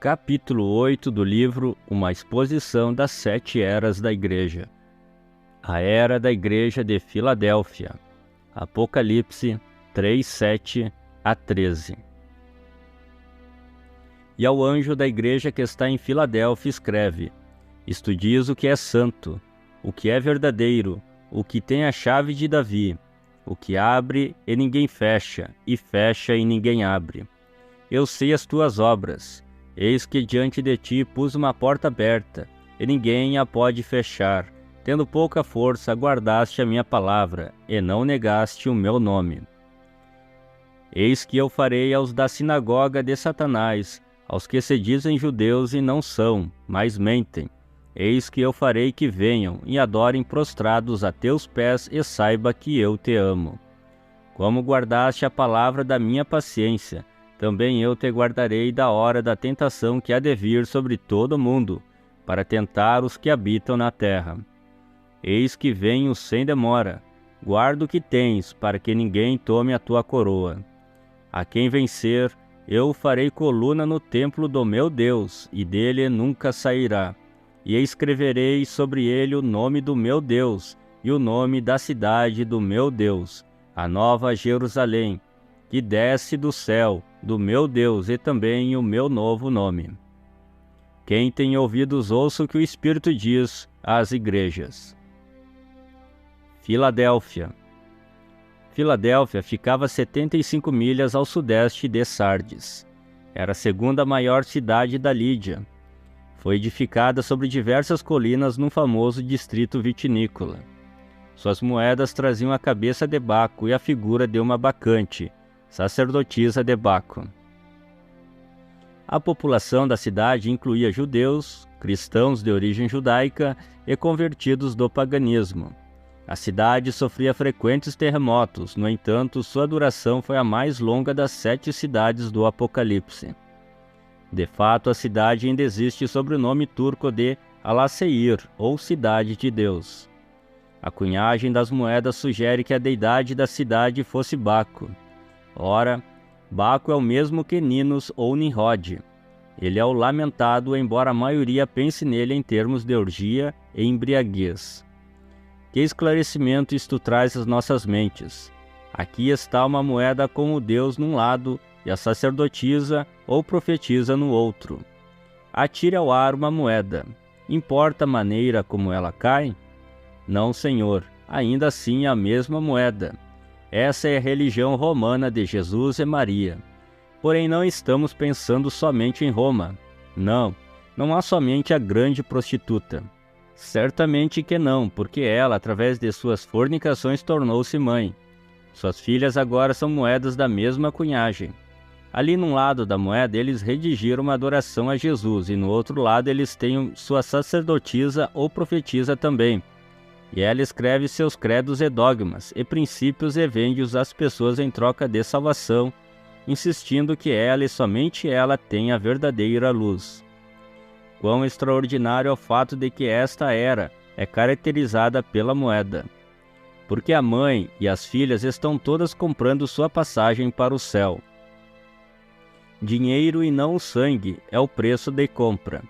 Capítulo 8 do livro Uma exposição das 7 eras da Igreja. A era da Igreja de Filadélfia. Apocalipse 3:7 a 13. E ao anjo da igreja que está em Filadélfia escreve: Isto diz o que é santo, o que é verdadeiro, o que tem a chave de Davi, o que abre e ninguém fecha, e fecha e ninguém abre. Eu sei as tuas obras. Eis que diante de ti pus uma porta aberta, e ninguém a pode fechar. Tendo pouca força, guardaste a minha palavra, e não negaste o meu nome. Eis que eu farei aos da sinagoga de Satanás, aos que se dizem judeus e não são, mas mentem. Eis que eu farei que venham e adorem prostrados a teus pés, e saiba que eu te amo. Como guardaste a palavra da minha paciência, também eu te guardarei da hora da tentação que há de vir sobre todo o mundo, para tentar os que habitam na terra. Eis que venho sem demora. Guarda o que tens, para que ninguém tome a tua coroa. A quem vencer, eu farei coluna no templo do meu Deus, e dele nunca sairá. E escreverei sobre ele o nome do meu Deus, e o nome da cidade do meu Deus, a nova Jerusalém, que desce do céu, do meu Deus, e também o meu novo nome. Quem tem ouvidos, ouça o que o Espírito diz às igrejas. Filadélfia. Filadélfia ficava a 75 milhas ao sudeste de Sardes. Era a segunda maior cidade da Lídia. Foi edificada sobre diversas colinas num famoso distrito vitinícola. Suas moedas traziam a cabeça de Baco e a figura de uma bacante, sacerdotisa de Baco. A população da cidade incluía judeus, cristãos de origem judaica e convertidos do paganismo. A cidade sofria frequentes terremotos, no entanto, sua duração foi a mais longa das 7 cidades do Apocalipse. De fato, a cidade ainda existe sob o nome turco de Alaseir, ou Cidade de Deus. A cunhagem das moedas sugere que a deidade da cidade fosse Baco. Ora, Baco é o mesmo que Ninos ou Nimrod. Ele é o lamentado, embora a maioria pense nele em termos de orgia e embriaguez. Que esclarecimento isto traz às nossas mentes! Aqui está uma moeda com o Deus num lado e a sacerdotisa ou profetisa no outro. Atire ao ar uma moeda. Importa a maneira como ela cai? Não, senhor, ainda assim é a mesma moeda. Essa é a religião romana de Jesus e Maria. Porém, não estamos pensando somente em Roma. Não, não há somente a grande prostituta. Certamente que não, porque ela, através de suas fornicações, tornou-se mãe. Suas filhas agora são moedas da mesma cunhagem. Ali num lado da moeda eles redigiram uma adoração a Jesus, e no outro lado eles têm sua sacerdotisa ou profetisa também. E ela escreve seus credos e dogmas, e princípios e vende-os às pessoas em troca de salvação, insistindo que ela e somente ela tem a verdadeira luz. Quão extraordinário é o fato de que esta era é caracterizada pela moeda. Porque a mãe e as filhas estão todas comprando sua passagem para o céu. Dinheiro e não o sangue é o preço de compra.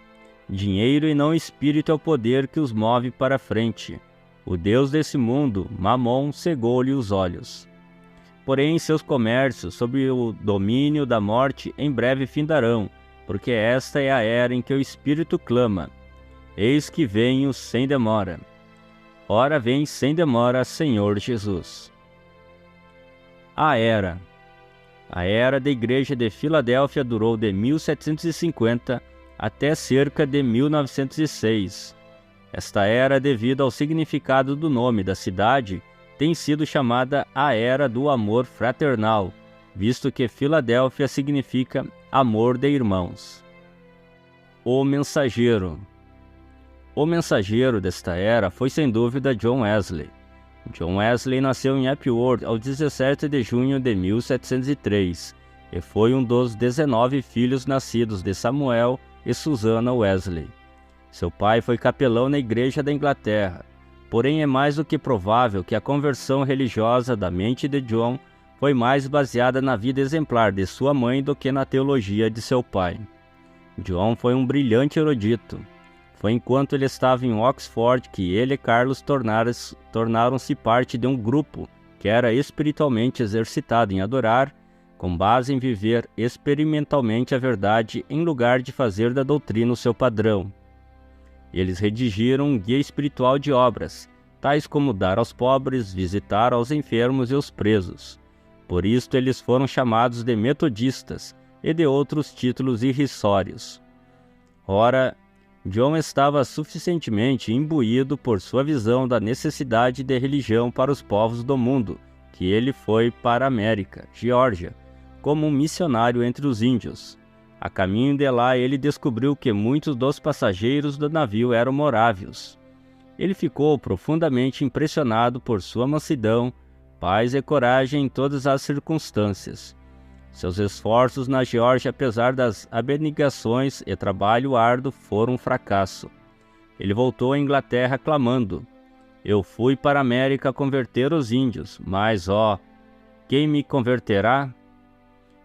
Dinheiro e não o espírito é o poder que os move para a frente. O Deus desse mundo, Mamon, cegou-lhe os olhos. Porém, seus comércios, sob o domínio da morte, em breve findarão, porque esta é a era em que o Espírito clama: Eis que venho sem demora. Ora vem sem demora, Senhor Jesus. A era da Igreja de Filadélfia durou de 1750 até cerca de 1906. Esta era, devido ao significado do nome da cidade, tem sido chamada a Era do Amor Fraternal, visto que Filadélfia significa amor de irmãos. O mensageiro. O mensageiro desta era foi sem dúvida John Wesley. John Wesley nasceu em Epworth ao 17 de junho de 1703 e foi um dos 19 filhos nascidos de Samuel e Susanna Wesley. Seu pai foi capelão na Igreja da Inglaterra, porém é mais do que provável que a conversão religiosa da mente de John foi mais baseada na vida exemplar de sua mãe do que na teologia de seu pai. John foi um brilhante erudito. Foi enquanto ele estava em Oxford que ele e Carlos tornaram-se parte de um grupo que era espiritualmente exercitado em adorar, com base em viver experimentalmente a verdade em lugar de fazer da doutrina o seu padrão. Eles redigiram um guia espiritual de obras, tais como dar aos pobres, visitar aos enfermos e os presos. Por isto eles foram chamados de metodistas e de outros títulos irrisórios. Ora, John estava suficientemente imbuído por sua visão da necessidade de religião para os povos do mundo, que ele foi para a América, Geórgia, como um missionário entre os índios. A caminho de lá ele descobriu que muitos dos passageiros do navio eram morávios. Ele ficou profundamente impressionado por sua mansidão, paz e coragem em todas as circunstâncias. Seus esforços na Geórgia, apesar das abnegações e trabalho árduo, foram um fracasso. Ele voltou à Inglaterra clamando: "Eu fui para a América converter os índios, mas, quem me converterá?"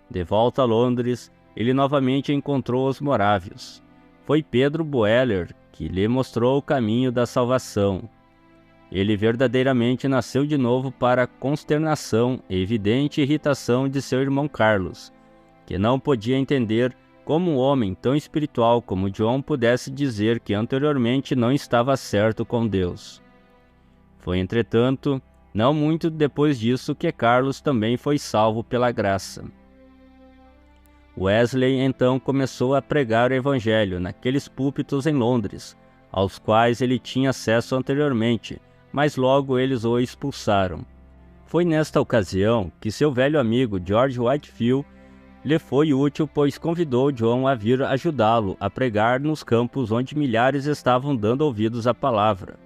De volta a Londres, ele novamente encontrou os morávios. Foi Pedro Boeller que lhe mostrou o caminho da salvação. Ele verdadeiramente nasceu de novo para a consternação e evidente irritação de seu irmão Carlos, que não podia entender como um homem tão espiritual como John pudesse dizer que anteriormente não estava certo com Deus. Foi, entretanto, não muito depois disso que Carlos também foi salvo pela graça. Wesley então começou a pregar o Evangelho naqueles púlpitos em Londres, aos quais ele tinha acesso anteriormente, mas logo eles o expulsaram. Foi nesta ocasião que seu velho amigo George Whitefield lhe foi útil, pois convidou John a vir ajudá-lo a pregar nos campos onde milhares estavam dando ouvidos à palavra.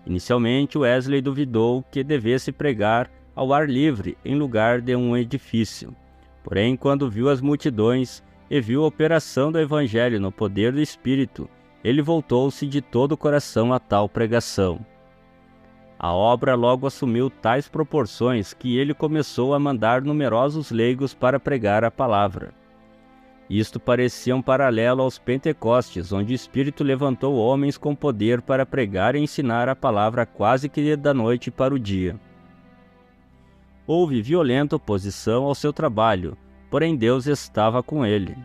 Inicialmente, Wesley duvidou que devesse pregar ao ar livre em lugar de um edifício. Porém, quando viu as multidões e viu a operação do Evangelho no poder do Espírito, ele voltou-se de todo o coração a tal pregação. A obra logo assumiu tais proporções que ele começou a mandar numerosos leigos para pregar a palavra. Isto parecia um paralelo aos Pentecostes, onde o Espírito levantou homens com poder para pregar e ensinar a palavra quase que da noite para o dia. Houve violenta oposição ao seu trabalho, porém Deus estava com ele.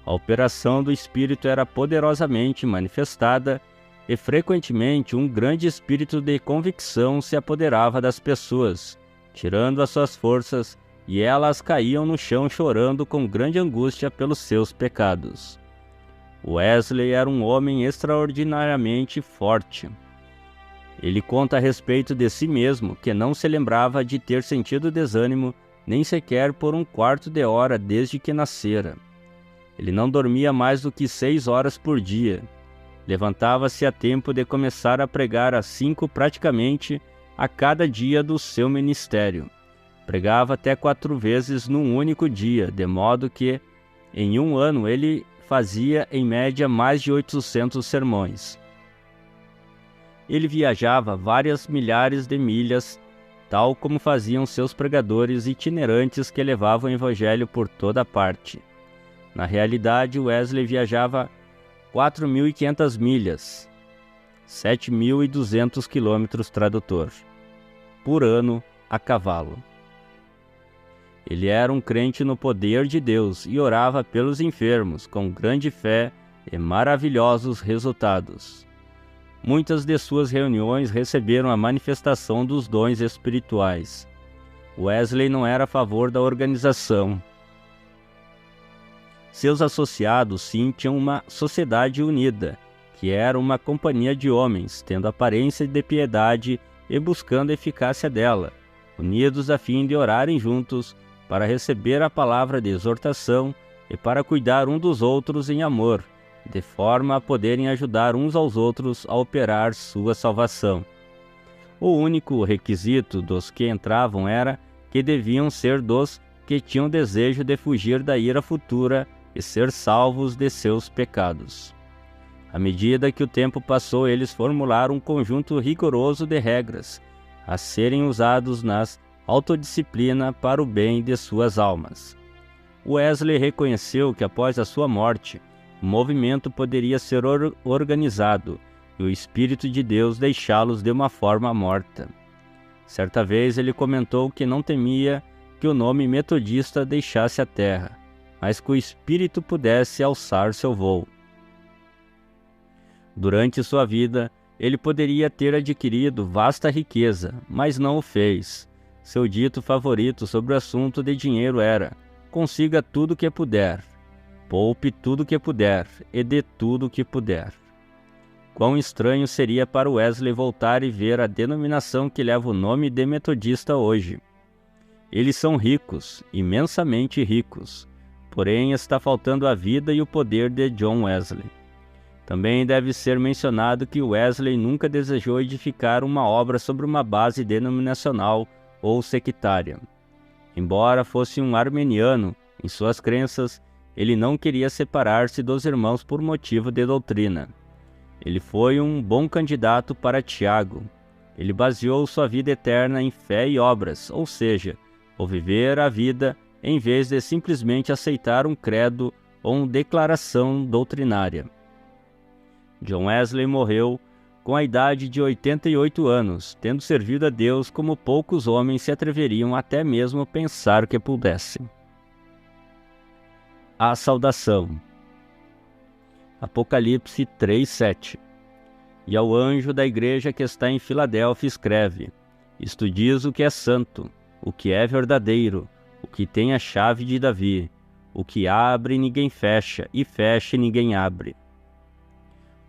A operação do Espírito era poderosamente manifestada e frequentemente um grande espírito de convicção se apoderava das pessoas, tirando as suas forças, e elas caíam no chão chorando com grande angústia pelos seus pecados. Wesley era um homem extraordinariamente forte. Ele conta a respeito de si mesmo que não se lembrava de ter sentido desânimo nem sequer por um quarto de hora desde que nascera. Ele não dormia mais do que 6 horas por dia. Levantava-se a tempo de começar a pregar às 5 praticamente a cada dia do seu ministério. Pregava até 4 vezes num único dia, de modo que, em um ano, ele fazia em média mais de 800 sermões. Ele viajava várias milhares de milhas, tal como faziam seus pregadores itinerantes que levavam o evangelho por toda parte. Na realidade, Wesley viajava 4.500 milhas, 7.200 quilômetros tradutor, por ano a cavalo. Ele era um crente no poder de Deus e orava pelos enfermos com grande fé e maravilhosos resultados. Muitas de suas reuniões receberam a manifestação dos dons espirituais. Wesley não era a favor da organização. Seus associados, sim, tinham uma sociedade unida, que era uma companhia de homens, tendo aparência de piedade e buscando a eficácia dela, unidos a fim de orarem juntos, para receber a palavra de exortação e para cuidar um dos outros em amor, de forma a poderem ajudar uns aos outros a operar sua salvação. O único requisito dos que entravam era que deviam ser dos que tinham desejo de fugir da ira futura e ser salvos de seus pecados. À medida que o tempo passou, eles formularam um conjunto rigoroso de regras, a serem usados nas autodisciplina para o bem de suas almas. Wesley reconheceu que após a sua morte, o movimento poderia ser organizado e o Espírito de Deus deixá-los de uma forma morta. Certa vez ele comentou que não temia que o nome metodista deixasse a terra, mas que o Espírito pudesse alçar seu voo. Durante sua vida, ele poderia ter adquirido vasta riqueza, mas não o fez. Seu dito favorito sobre o assunto de dinheiro era: consiga tudo o que puder, poupe tudo o que puder e dê tudo o que puder. Quão estranho seria para Wesley voltar e ver a denominação que leva o nome de metodista hoje. Eles são ricos, imensamente ricos, porém está faltando a vida e o poder de John Wesley. Também deve ser mencionado que Wesley nunca desejou edificar uma obra sobre uma base denominacional ou sectária. Embora fosse um armeniano, em suas crenças, ele não queria separar-se dos irmãos por motivo de doutrina. Ele foi um bom candidato para Tiago. Ele baseou sua vida eterna em fé e obras, ou seja, o viver a vida em vez de simplesmente aceitar um credo ou uma declaração doutrinária. John Wesley morreu com a idade de 88 anos, tendo servido a Deus como poucos homens se atreveriam até mesmo pensar que pudessem. A saudação. Apocalipse 3:7. E ao anjo da igreja que está em Filadélfia escreve: Isto diz o que é santo, o que é verdadeiro, o que tem a chave de Davi, o que abre e ninguém fecha, e fecha e ninguém abre.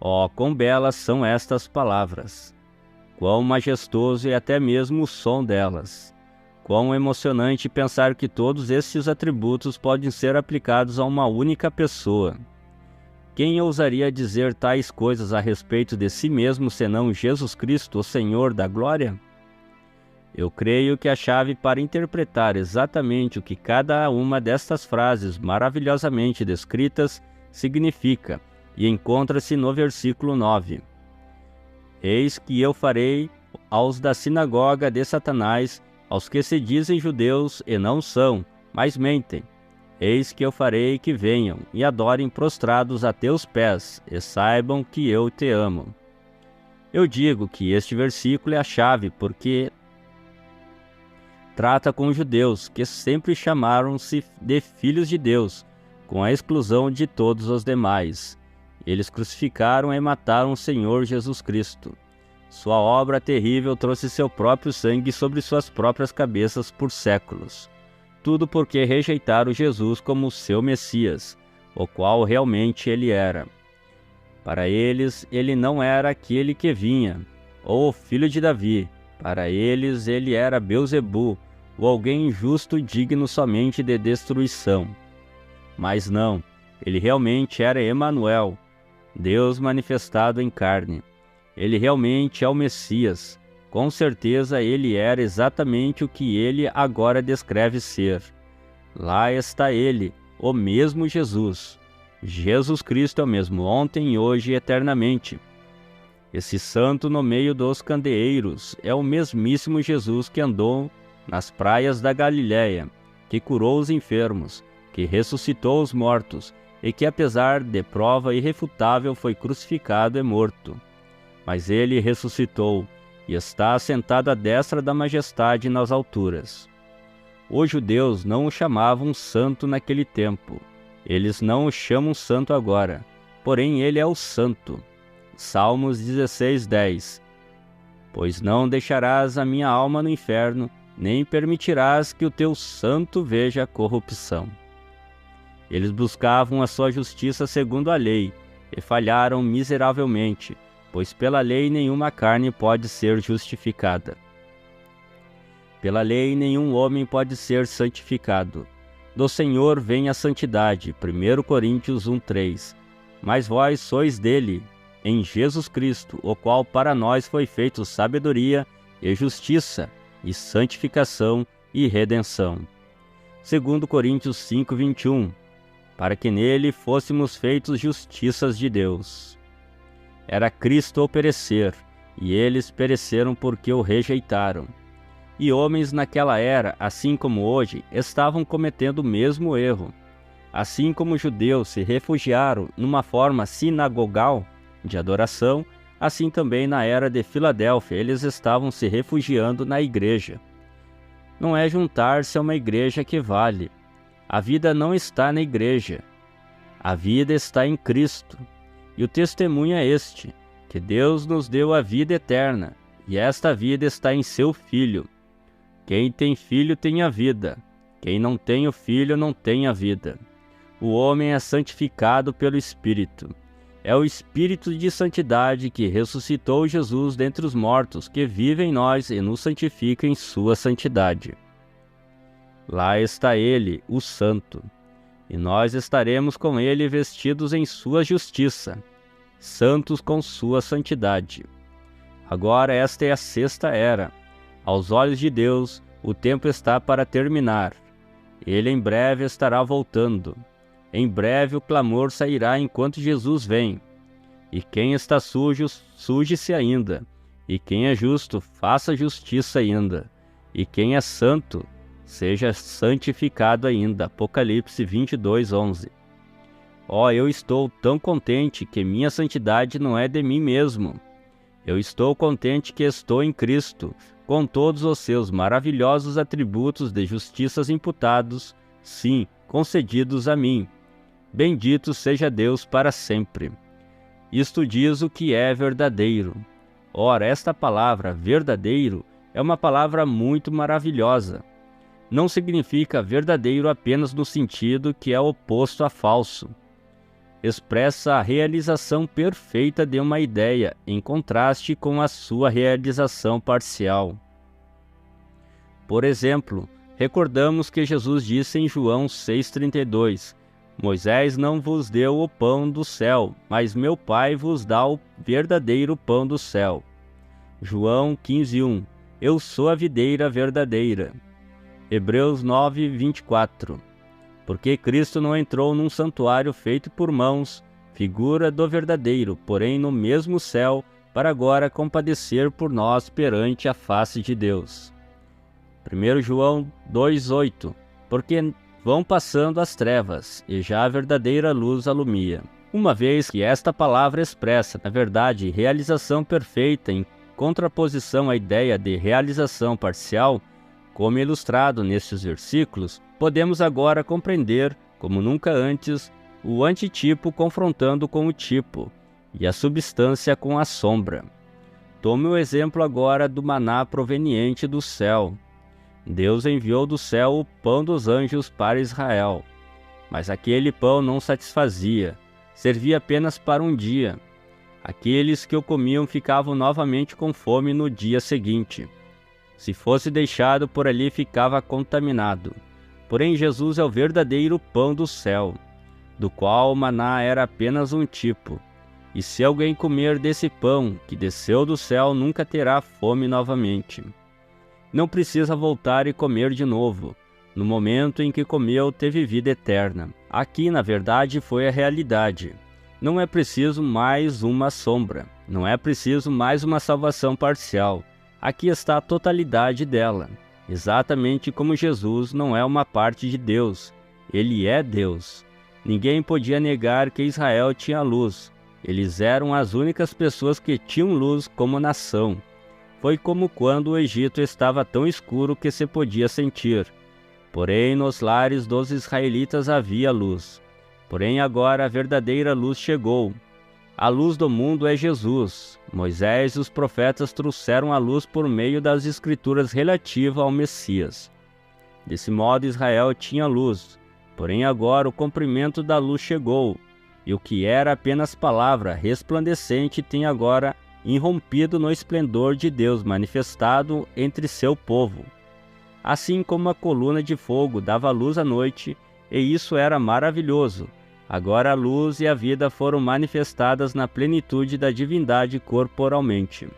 Oh, quão belas são estas palavras! Quão majestoso é até mesmo o som delas! Quão emocionante pensar que todos estes atributos podem ser aplicados a uma única pessoa. Quem ousaria dizer tais coisas a respeito de si mesmo senão Jesus Cristo, o Senhor da glória? Eu creio que a chave para interpretar exatamente o que cada uma destas frases maravilhosamente descritas significa e encontra-se no versículo 9. Eis que eu farei aos da sinagoga de Satanás, aos que se dizem judeus e não são, mas mentem. Eis que eu farei que venham e adorem prostrados a teus pés, e saibam que eu te amo. Eu digo que este versículo é a chave, porque trata com os judeus, que sempre chamaram-se de filhos de Deus, com a exclusão de todos os demais. Eles crucificaram e mataram o Senhor Jesus Cristo. Sua obra terrível trouxe seu próprio sangue sobre suas próprias cabeças por séculos. Tudo porque rejeitaram Jesus como seu Messias, o qual realmente ele era. Para eles, ele não era aquele que vinha, ou o filho de Davi. Para eles, ele era Belzebu, ou alguém injusto digno somente de destruição. Mas não, ele realmente era Emanuel, Deus manifestado em carne. Ele realmente é o Messias. Com certeza ele era exatamente o que ele agora descreve ser. Lá está ele, o mesmo Jesus. Jesus Cristo é o mesmo ontem, hoje e eternamente. Esse santo no meio dos candeeiros é o mesmíssimo Jesus que andou nas praias da Galiléia, que curou os enfermos, que ressuscitou os mortos, e que apesar de prova irrefutável foi crucificado e morto. Mas ele ressuscitou e está assentado à destra da majestade nas alturas. Os judeus não o chamavam santo naquele tempo. Eles não o chamam santo agora, porém ele é o santo. Salmos 16:10. Pois não deixarás a minha alma no inferno, nem permitirás que o teu santo veja a corrupção. Eles buscavam a sua justiça segundo a lei, e falharam miseravelmente, pois pela lei nenhuma carne pode ser justificada. Pela lei nenhum homem pode ser santificado. Do Senhor vem a santidade, 1 Coríntios 1:3. Mas vós sois dele, em Jesus Cristo, o qual para nós foi feito sabedoria e justiça, e santificação e redenção. 2 Coríntios 5:21. Para que nele fôssemos feitos justiças de Deus. Era Cristo ou perecer, e eles pereceram porque o rejeitaram. E homens naquela era, assim como hoje, estavam cometendo o mesmo erro. Assim como os judeus se refugiaram numa forma sinagogal de adoração, assim também na era de Filadélfia eles estavam se refugiando na igreja. Não é juntar-se a uma igreja que vale. A vida não está na igreja. A vida está em Cristo. E o testemunho é este, que Deus nos deu a vida eterna, e esta vida está em seu Filho. Quem tem filho tem a vida. Quem não tem o filho não tem a vida. O homem é santificado pelo Espírito. É o Espírito de santidade que ressuscitou Jesus dentre os mortos, que vive em nós e nos santifica em sua santidade. Lá está ele, o Santo, e nós estaremos com ele vestidos em sua justiça, santos com sua santidade. Agora esta é a sexta era. Aos olhos de Deus, o tempo está para terminar. Ele em breve estará voltando. Em breve o clamor sairá enquanto Jesus vem. E quem está sujo, suje-se ainda. E quem é justo, faça justiça ainda. E quem é santo, seja santificado ainda. Apocalipse 22:11. Eu estou tão contente que minha santidade não é de mim mesmo. Eu estou contente que estou em Cristo, com todos os seus maravilhosos atributos de justiças imputados, sim, concedidos a mim. Bendito seja Deus para sempre. Isto diz o que é verdadeiro. Ora, esta palavra, verdadeiro, é uma palavra muito maravilhosa. Não significa verdadeiro apenas no sentido que é oposto a falso. Expressa a realização perfeita de uma ideia, em contraste com a sua realização parcial. Por exemplo, recordamos que Jesus disse em João 6,32, Moisés não vos deu o pão do céu, mas meu Pai vos dá o verdadeiro pão do céu. João 15:1, eu sou a videira verdadeira. Hebreus 9:24, porque Cristo não entrou num santuário feito por mãos, figura do verdadeiro, porém no mesmo céu, para agora compadecer por nós perante a face de Deus. 1 João 2:8, porque vão passando as trevas, e já a verdadeira luz alumia. Uma vez que esta palavra expressa, na verdade, realização perfeita em contraposição à ideia de realização parcial, como ilustrado nestes versículos, podemos agora compreender, como nunca antes, o antitipo confrontando com o tipo, e a substância com a sombra. Tome o exemplo agora do maná proveniente do céu. Deus enviou do céu o pão dos anjos para Israel. Mas aquele pão não satisfazia, servia apenas para um dia. Aqueles que o comiam ficavam novamente com fome no dia seguinte. Se fosse deixado por ali, ficava contaminado. Porém, Jesus é o verdadeiro pão do céu, do qual o maná era apenas um tipo. E se alguém comer desse pão que desceu do céu, nunca terá fome novamente. Não precisa voltar e comer de novo. No momento em que comeu, teve vida eterna. Aqui, na verdade, foi a realidade. Não é preciso mais uma sombra. Não é preciso mais uma salvação parcial. Aqui está a totalidade dela. Exatamente como Jesus não é uma parte de Deus. Ele é Deus. Ninguém podia negar que Israel tinha luz. Eles eram as únicas pessoas que tinham luz como nação. Foi como quando o Egito estava tão escuro que se podia sentir. Porém, nos lares dos israelitas havia luz. Porém, agora a verdadeira luz chegou. A luz do mundo é Jesus. Moisés e os profetas trouxeram a luz por meio das escrituras relativa ao Messias. Desse modo, Israel tinha luz. Porém, agora o comprimento da luz chegou. E o que era apenas palavra resplandecente tem agora irrompido no esplendor de Deus manifestado entre seu povo. Assim como a coluna de fogo dava luz à noite, e isso era maravilhoso, agora a luz e a vida foram manifestadas na plenitude da divindade corporalmente.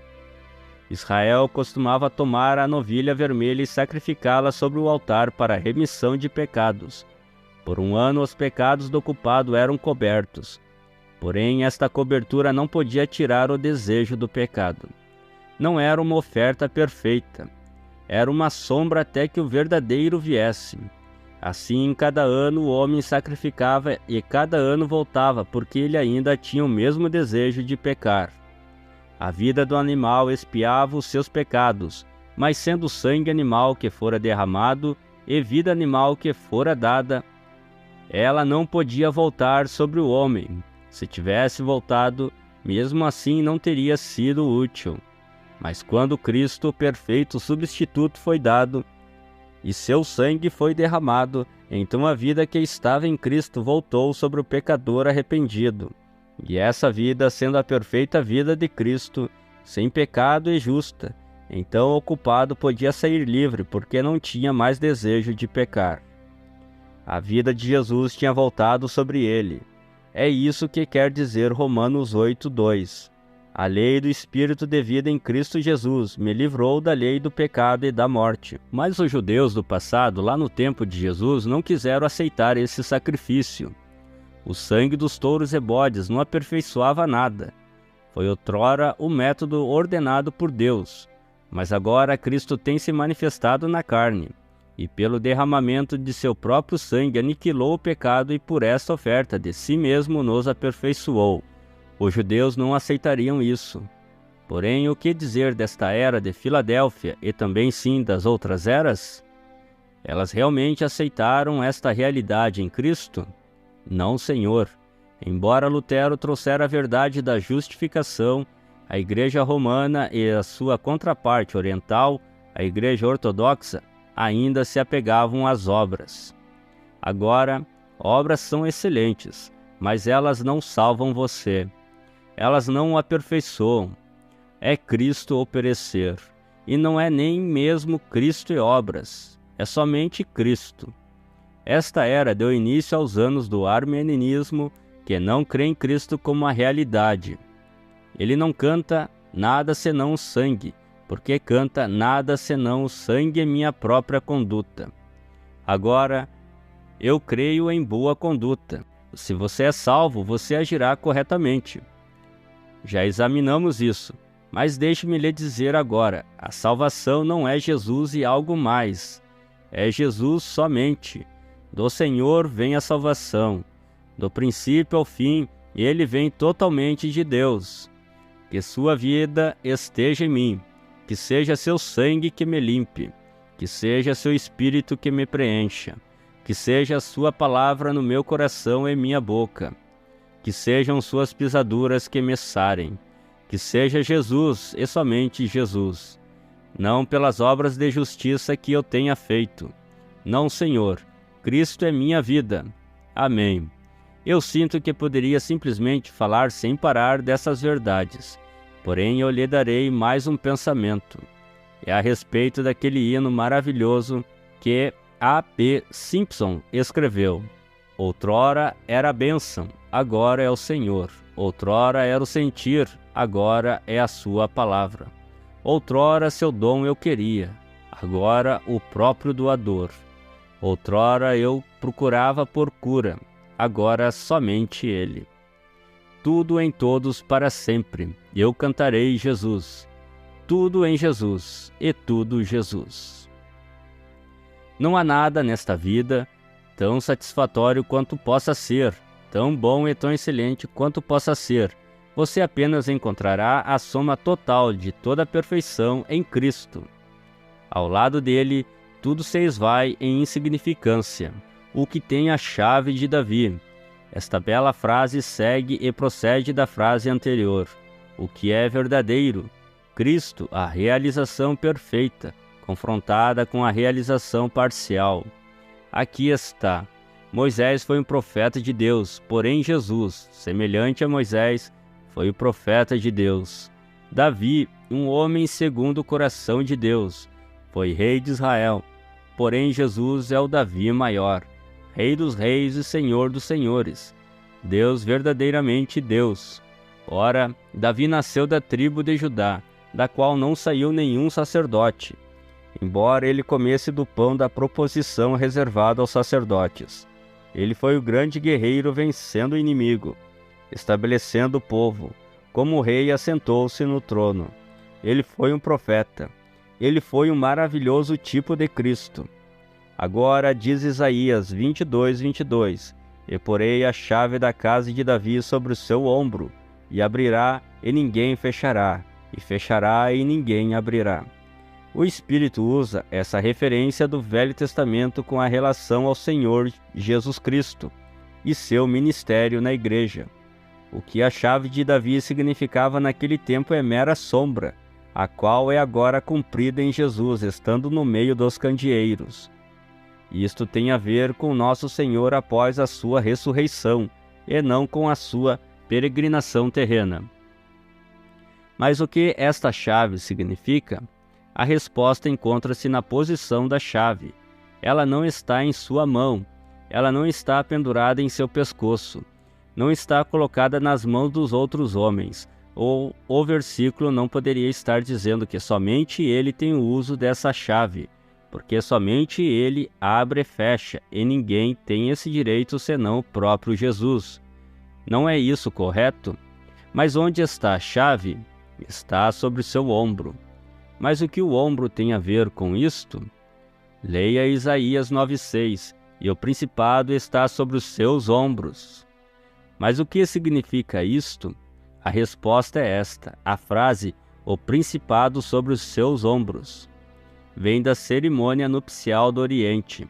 Israel costumava tomar a novilha vermelha e sacrificá-la sobre o altar para a remissão de pecados. Por um ano os pecados do culpado eram cobertos. Porém, esta cobertura não podia tirar o desejo do pecado. Não era uma oferta perfeita. Era uma sombra até que o verdadeiro viesse. Assim, cada ano o homem sacrificava e cada ano voltava, porque ele ainda tinha o mesmo desejo de pecar. A vida do animal expiava os seus pecados, mas sendo sangue animal que fora derramado e vida animal que fora dada, ela não podia voltar sobre o homem. Se tivesse voltado, mesmo assim não teria sido útil. Mas quando Cristo, o perfeito substituto, foi dado, e seu sangue foi derramado, então a vida que estava em Cristo voltou sobre o pecador arrependido. E essa vida, sendo a perfeita vida de Cristo, sem pecado e justa, então o culpado podia sair livre, porque não tinha mais desejo de pecar. A vida de Jesus tinha voltado sobre ele. É isso que quer dizer Romanos 8:2. A lei do Espírito de vida em Cristo Jesus me livrou da lei do pecado e da morte. Mas os judeus do passado, lá no tempo de Jesus, não quiseram aceitar esse sacrifício. O sangue dos touros e bodes não aperfeiçoava nada. Foi outrora o método ordenado por Deus, mas agora Cristo tem se manifestado na carne, e pelo derramamento de seu próprio sangue aniquilou o pecado e por esta oferta de si mesmo nos aperfeiçoou. Os judeus não aceitariam isso. Porém, o que dizer desta era de Filadélfia e também sim das outras eras? Elas realmente aceitaram esta realidade em Cristo? Não, Senhor. Embora Lutero trouxera a verdade da justificação, a Igreja Romana e a sua contraparte oriental, a Igreja Ortodoxa, ainda se apegavam às obras. Agora, obras são excelentes, mas elas não salvam você. Elas não o aperfeiçoam. É Cristo ou perecer. E não é nem mesmo Cristo e obras. É somente Cristo. Esta era deu início aos anos do arminianismo, que não crê em Cristo como a realidade. Ele não canta nada senão o sangue, porque canta nada senão o sangue é minha própria conduta. Agora, eu creio em boa conduta. Se você é salvo, você agirá corretamente. Já examinamos isso, mas deixe-me lhe dizer agora, a salvação não é Jesus e algo mais. É Jesus somente. Do Senhor vem a salvação. Do princípio ao fim, ele vem totalmente de Deus. Que sua vida esteja em mim, que seja seu sangue que me limpe, que seja seu espírito que me preencha, que seja a sua palavra no meu coração e minha boca, que sejam suas pisaduras que me sarem, que seja Jesus e somente Jesus, não pelas obras de justiça que eu tenha feito. Não, Senhor, Cristo é minha vida. Amém. Eu sinto que poderia simplesmente falar sem parar dessas verdades, porém eu lhe darei mais um pensamento. É a respeito daquele hino maravilhoso que A.P. Simpson escreveu. Outrora era a bênção, agora é o Senhor. Outrora era o sentir, agora é a sua palavra. Outrora seu dom eu queria, agora o próprio doador. Outrora eu procurava por cura, agora somente ele. Tudo em todos para sempre, eu cantarei Jesus. Tudo em Jesus e tudo Jesus. Não há nada nesta vida tão satisfatório quanto possa ser, tão bom e tão excelente quanto possa ser. Você apenas encontrará a soma total de toda a perfeição em Cristo. Ao lado dele, tudo se esvai em insignificância. O que tem a chave de Davi. Esta bela frase segue e procede da frase anterior. O que é verdadeiro? Cristo, a realização perfeita, confrontada com a realização parcial. Aqui está. Moisés foi um profeta de Deus, porém Jesus, semelhante a Moisés, foi o profeta de Deus. Davi, um homem segundo o coração de Deus, foi rei de Israel, porém Jesus é o Davi maior, Rei dos reis e Senhor dos senhores, Deus verdadeiramente Deus. Ora, Davi nasceu da tribo de Judá, da qual não saiu nenhum sacerdote, embora ele comesse do pão da proposição reservado aos sacerdotes. Ele foi o grande guerreiro vencendo o inimigo, estabelecendo o povo. Como rei assentou-se no trono. Ele foi um profeta. Ele foi um maravilhoso tipo de Cristo. Agora diz Isaías 22:22: E porei a chave da casa de Davi sobre o seu ombro, e abrirá, e ninguém fechará, e fechará, e ninguém abrirá. O Espírito usa essa referência do Velho Testamento com a relação ao Senhor Jesus Cristo e seu ministério na igreja. O que a chave de Davi significava naquele tempo é mera sombra, a qual é agora cumprida em Jesus, estando no meio dos candeeiros. Isto tem a ver com nosso Senhor após a sua ressurreição, e não com a sua peregrinação terrena. Mas o que esta chave significa? A resposta encontra-se na posição da chave. Ela não está em sua mão, ela não está pendurada em seu pescoço, não está colocada nas mãos dos outros homens, ou o versículo não poderia estar dizendo que somente ele tem o uso dessa chave, porque somente ele abre e fecha, e ninguém tem esse direito senão o próprio Jesus. Não é isso correto? Mas onde está a chave? Está sobre o seu ombro. Mas o que o ombro tem a ver com isto? Leia Isaías 9:6, e o principado está sobre os seus ombros. Mas o que significa isto? A resposta é esta, a frase, o principado sobre os seus ombros. Vem da cerimônia nupcial do Oriente.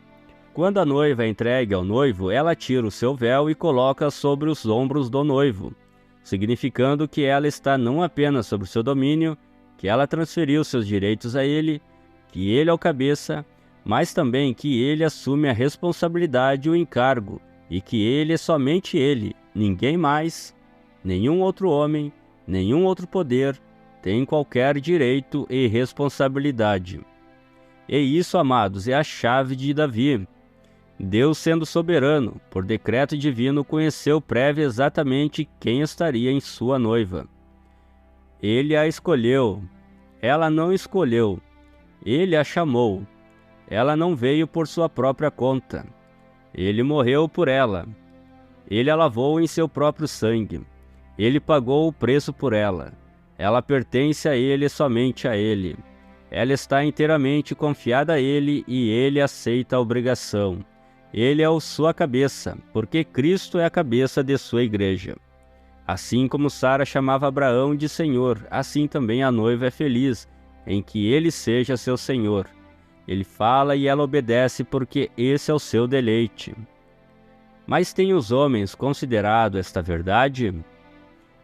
Quando a noiva é entregue ao noivo, ela tira o seu véu e coloca sobre os ombros do noivo, significando que ela está não apenas sob o seu domínio, que ela transferiu seus direitos a ele, que ele é o cabeça, mas também que ele assume a responsabilidade e o encargo, e que ele é somente ele, ninguém mais, nenhum outro homem, nenhum outro poder, tem qualquer direito e responsabilidade. E isso, amados, é a chave de Davi. Deus, sendo soberano, por decreto divino, conheceu prévio exatamente quem estaria em sua noiva. Ele a escolheu, ela não escolheu, ele a chamou, ela não veio por sua própria conta, ele morreu por ela, ele a lavou em seu próprio sangue, ele pagou o preço por ela, ela pertence a ele e somente a ele, ela está inteiramente confiada a ele e ele aceita a obrigação, ele é sua cabeça, porque Cristo é a cabeça de sua igreja. Assim como Sara chamava Abraão de Senhor, assim também a noiva é feliz em que ele seja seu Senhor. Ele fala e ela obedece porque esse é o seu deleite. Mas têm os homens considerado esta verdade?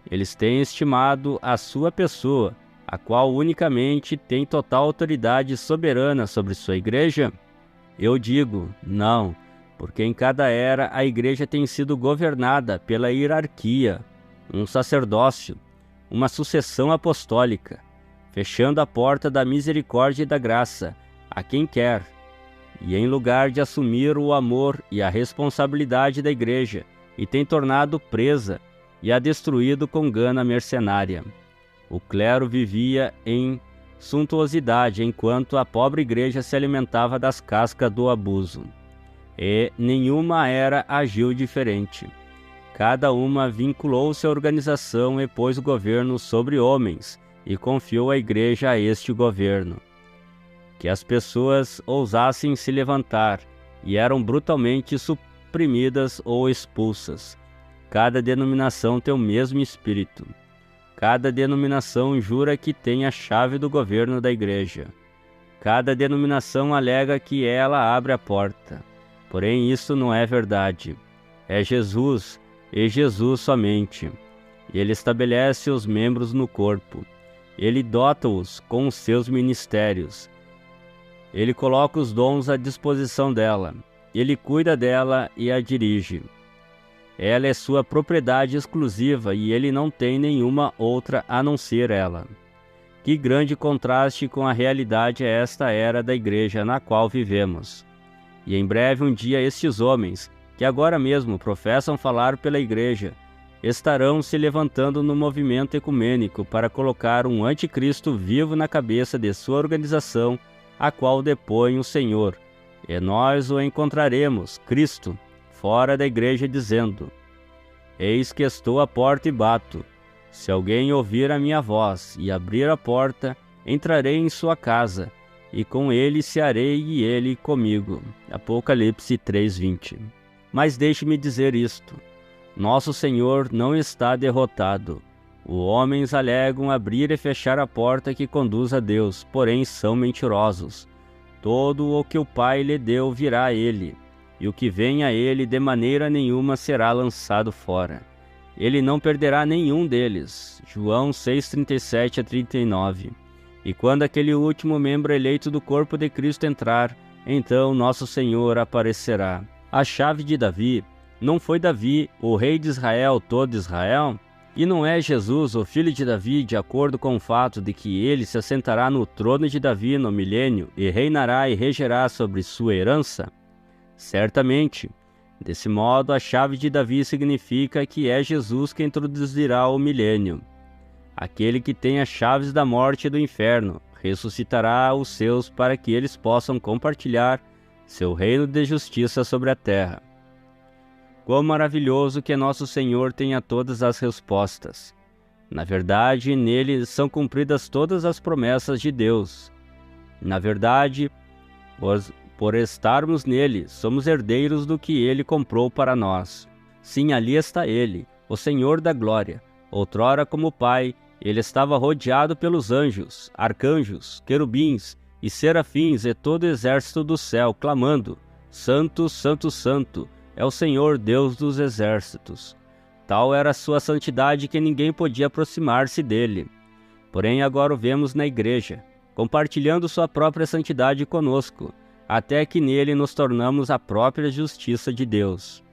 Eles têm estimado a sua pessoa, a qual unicamente tem total autoridade soberana sobre sua igreja? Eu digo, não, porque em cada era a igreja tem sido governada pela hierarquia, um sacerdócio, uma sucessão apostólica, fechando a porta da misericórdia e da graça a quem quer, e em lugar de assumir o amor e a responsabilidade da igreja, e tem tornado presa e a destruído com gana mercenária. O clero vivia em suntuosidade, enquanto a pobre igreja se alimentava das cascas do abuso. E nenhuma era agiu diferente. Cada uma vinculou-se à organização e pôs o governo sobre homens, e confiou a igreja a este governo. Que as pessoas ousassem se levantar, e eram brutalmente suprimidas ou expulsas. Cada denominação tem o mesmo espírito. Cada denominação jura que tem a chave do governo da igreja. Cada denominação alega que ela abre a porta. Porém, isso não é verdade. É Jesus, e Jesus somente. Ele estabelece os membros no corpo. Ele dota-os com os seus ministérios. Ele coloca os dons à disposição dela. Ele cuida dela e a dirige. Ela é sua propriedade exclusiva e ele não tem nenhuma outra a não ser ela. Que grande contraste com a realidade é esta era da igreja na qual vivemos. E em breve um dia estes homens, que agora mesmo professam falar pela igreja, estarão se levantando no movimento ecumênico para colocar um anticristo vivo na cabeça de sua organização, a qual depõe o Senhor. E nós o encontraremos, Cristo, fora da igreja, dizendo: Eis que estou à porta e bato. Se alguém ouvir a minha voz e abrir a porta, entrarei em sua casa, e com ele cearei e ele comigo. Apocalipse 3:20. Mas deixe-me dizer isto: nosso Senhor não está derrotado. Os homens alegam abrir e fechar a porta que conduz a Deus, porém são mentirosos. Todo o que o Pai lhe deu virá a ele, e o que vem a ele de maneira nenhuma será lançado fora. Ele não perderá nenhum deles. João 6:37-39. E quando aquele último membro eleito do corpo de Cristo entrar, então nosso Senhor aparecerá. A chave de Davi, não foi Davi, o rei de Israel, todo Israel? E não é Jesus, o filho de Davi, de acordo com o fato de que ele se assentará no trono de Davi no milênio e reinará e regerá sobre sua herança? Certamente. Desse modo, a chave de Davi significa que é Jesus que introduzirá o milênio. Aquele que tem as chaves da morte e do inferno ressuscitará os seus para que eles possam compartilhar seu reino de justiça sobre a terra. Quão maravilhoso que nosso Senhor tenha todas as respostas. Na verdade, nele são cumpridas todas as promessas de Deus. Na verdade, por estarmos nele, somos herdeiros do que ele comprou para nós. Sim, ali está ele, o Senhor da glória. Outrora, como Pai, ele estava rodeado pelos anjos, arcanjos, querubins e serafins e todo o exército do céu, clamando: Santo, Santo, Santo, é o Senhor Deus dos exércitos. Tal era a sua santidade que ninguém podia aproximar-se dele. Porém, agora o vemos na igreja, compartilhando sua própria santidade conosco, até que nele nos tornamos a própria justiça de Deus.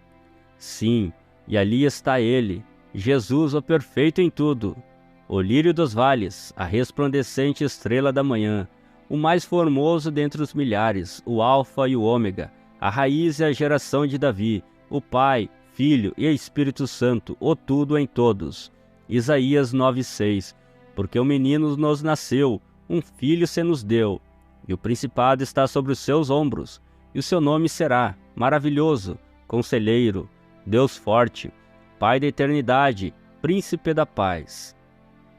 Sim, e ali está ele, Jesus, o perfeito em tudo, o lírio dos vales, a resplandecente estrela da manhã, o mais formoso dentre os milhares, o Alfa e o Ômega, a raiz e a geração de Davi, o Pai, Filho e Espírito Santo, o tudo em todos. Isaías 9:6. Porque o menino nos nasceu, um filho se nos deu, e o principado está sobre os seus ombros, e o seu nome será Maravilhoso, Conselheiro, Deus Forte, Pai da Eternidade, Príncipe da Paz.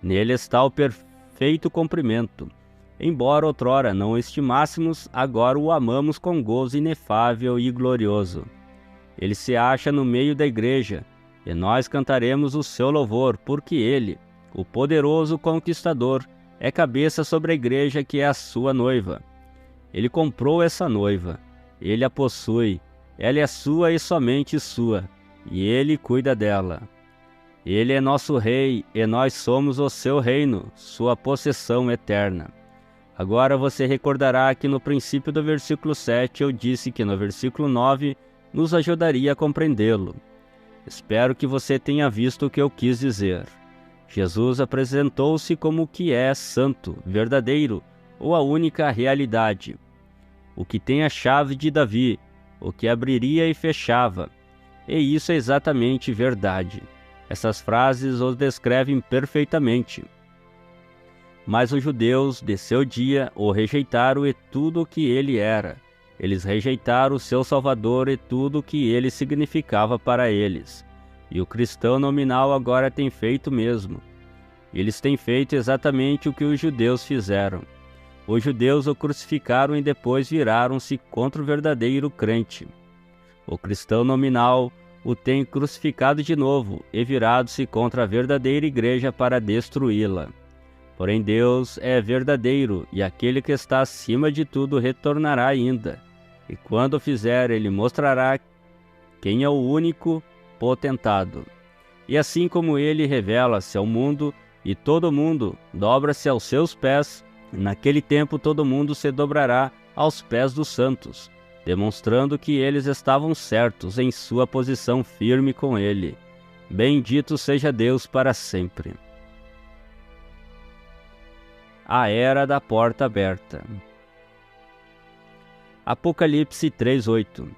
Nele está o perfeito cumprimento. Embora outrora não o estimássemos, agora o amamos com gozo inefável e glorioso. Ele se acha no meio da igreja, e nós cantaremos o seu louvor, porque ele, o poderoso conquistador, é cabeça sobre a igreja que é a sua noiva. Ele comprou essa noiva, ele a possui, ela é sua e somente sua, e ele cuida dela. Ele é nosso rei, e nós somos o seu reino, sua possessão eterna. Agora você recordará que no princípio do versículo 7 eu disse que no versículo 9 nos ajudaria a compreendê-lo. Espero que você tenha visto o que eu quis dizer. Jesus apresentou-se como o que é santo, verdadeiro, ou a única realidade. O que tem a chave de Davi, o que abriria e fechava. E isso é exatamente verdade. Essas frases o descrevem perfeitamente. Mas os judeus, de seu dia, o rejeitaram e tudo o que ele era. Eles rejeitaram o seu Salvador e tudo o que ele significava para eles. E o cristão nominal agora tem feito o mesmo. Eles têm feito exatamente o que os judeus fizeram. Os judeus o crucificaram e depois viraram-se contra o verdadeiro crente. O cristão nominal o tem crucificado de novo e virado-se contra a verdadeira igreja para destruí-la. Porém Deus é verdadeiro, e aquele que está acima de tudo retornará ainda. E quando o fizer, ele mostrará quem é o único potentado. E assim como ele revela-se ao mundo, e todo mundo dobra-se aos seus pés, naquele tempo todo mundo se dobrará aos pés dos santos, demonstrando que eles estavam certos em sua posição firme com ele. Bendito seja Deus para sempre. A era da porta aberta. Apocalipse 3:8.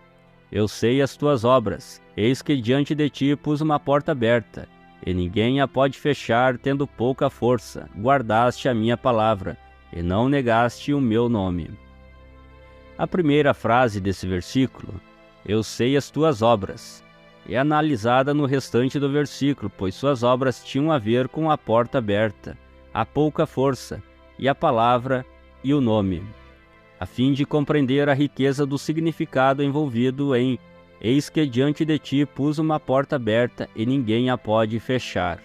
Eu sei as tuas obras, eis que diante de ti pus uma porta aberta, e ninguém a pode fechar, tendo pouca força. Guardaste a minha palavra, e não negaste o meu nome. A primeira frase desse versículo, eu sei as tuas obras, é analisada no restante do versículo, pois suas obras tinham a ver com a porta aberta, a pouca força, e a palavra e o nome. a fim de compreender a riqueza do significado envolvido em "Eis que diante de ti pus uma porta aberta e ninguém a pode fechar".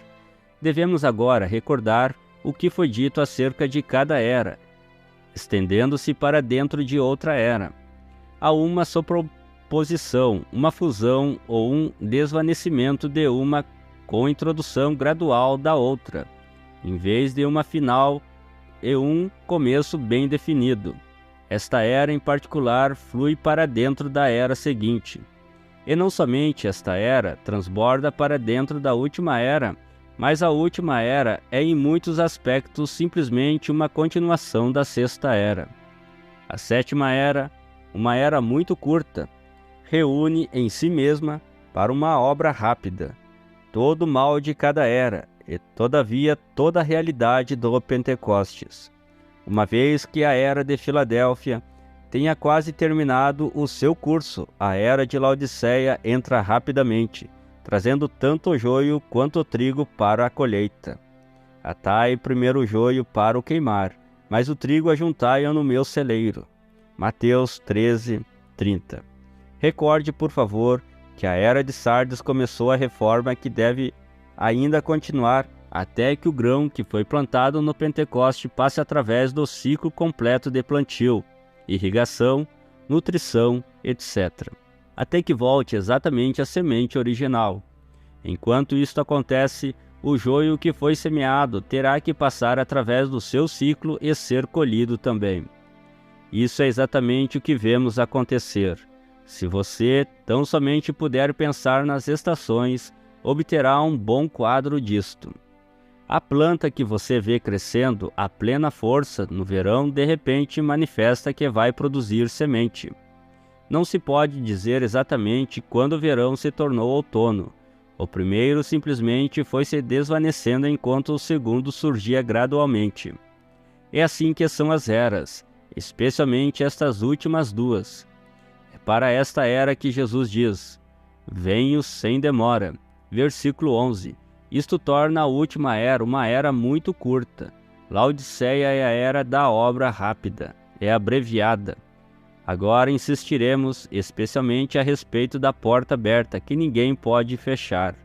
Devemos agora recordar o que foi dito acerca de cada era, estendendo-se para dentro de outra era. Há uma sobreposição, uma fusão ou um desvanecimento de uma com introdução gradual da outra, em vez de uma final e um começo bem definido. Esta era em particular flui para dentro da era seguinte. E não somente esta era transborda para dentro da última era, mas a última era é em muitos aspectos simplesmente uma continuação da sexta era. A sétima era, uma era muito curta, reúne em si mesma para uma obra rápida todo o mal de cada era e, todavia, toda a realidade do Pentecostes. Uma vez que a era de Filadélfia tenha quase terminado o seu curso, a era de Laodiceia entra rapidamente, trazendo tanto o joio quanto o trigo para a colheita. Atai primeiro o joio para o queimar, mas o trigo ajuntai-o no meu celeiro. Mateus 13:30. Recorde, por favor, que a era de Sardes começou a reforma que deve ainda continuar até que o grão que foi plantado no Pentecoste passe através do ciclo completo de plantio, irrigação, nutrição, etc., até que volte exatamente à semente original. Enquanto isto acontece, o joio que foi semeado terá que passar através do seu ciclo e ser colhido também. Isso é exatamente o que vemos acontecer. Se você tão somente puder pensar nas estações, obterá um bom quadro disto. A planta que você vê crescendo a plena força no verão de repente manifesta que vai produzir semente. Não se pode dizer exatamente quando o verão se tornou outono. O primeiro simplesmente foi se desvanecendo enquanto o segundo surgia gradualmente. É assim que são as eras, especialmente estas últimas duas. É para esta era que Jesus diz: "Venho sem demora". Versículo 11. Isto torna a última era uma era muito curta. Laodiceia é a era da obra rápida, é abreviada. Agora insistiremos especialmente a respeito da porta aberta que ninguém pode fechar.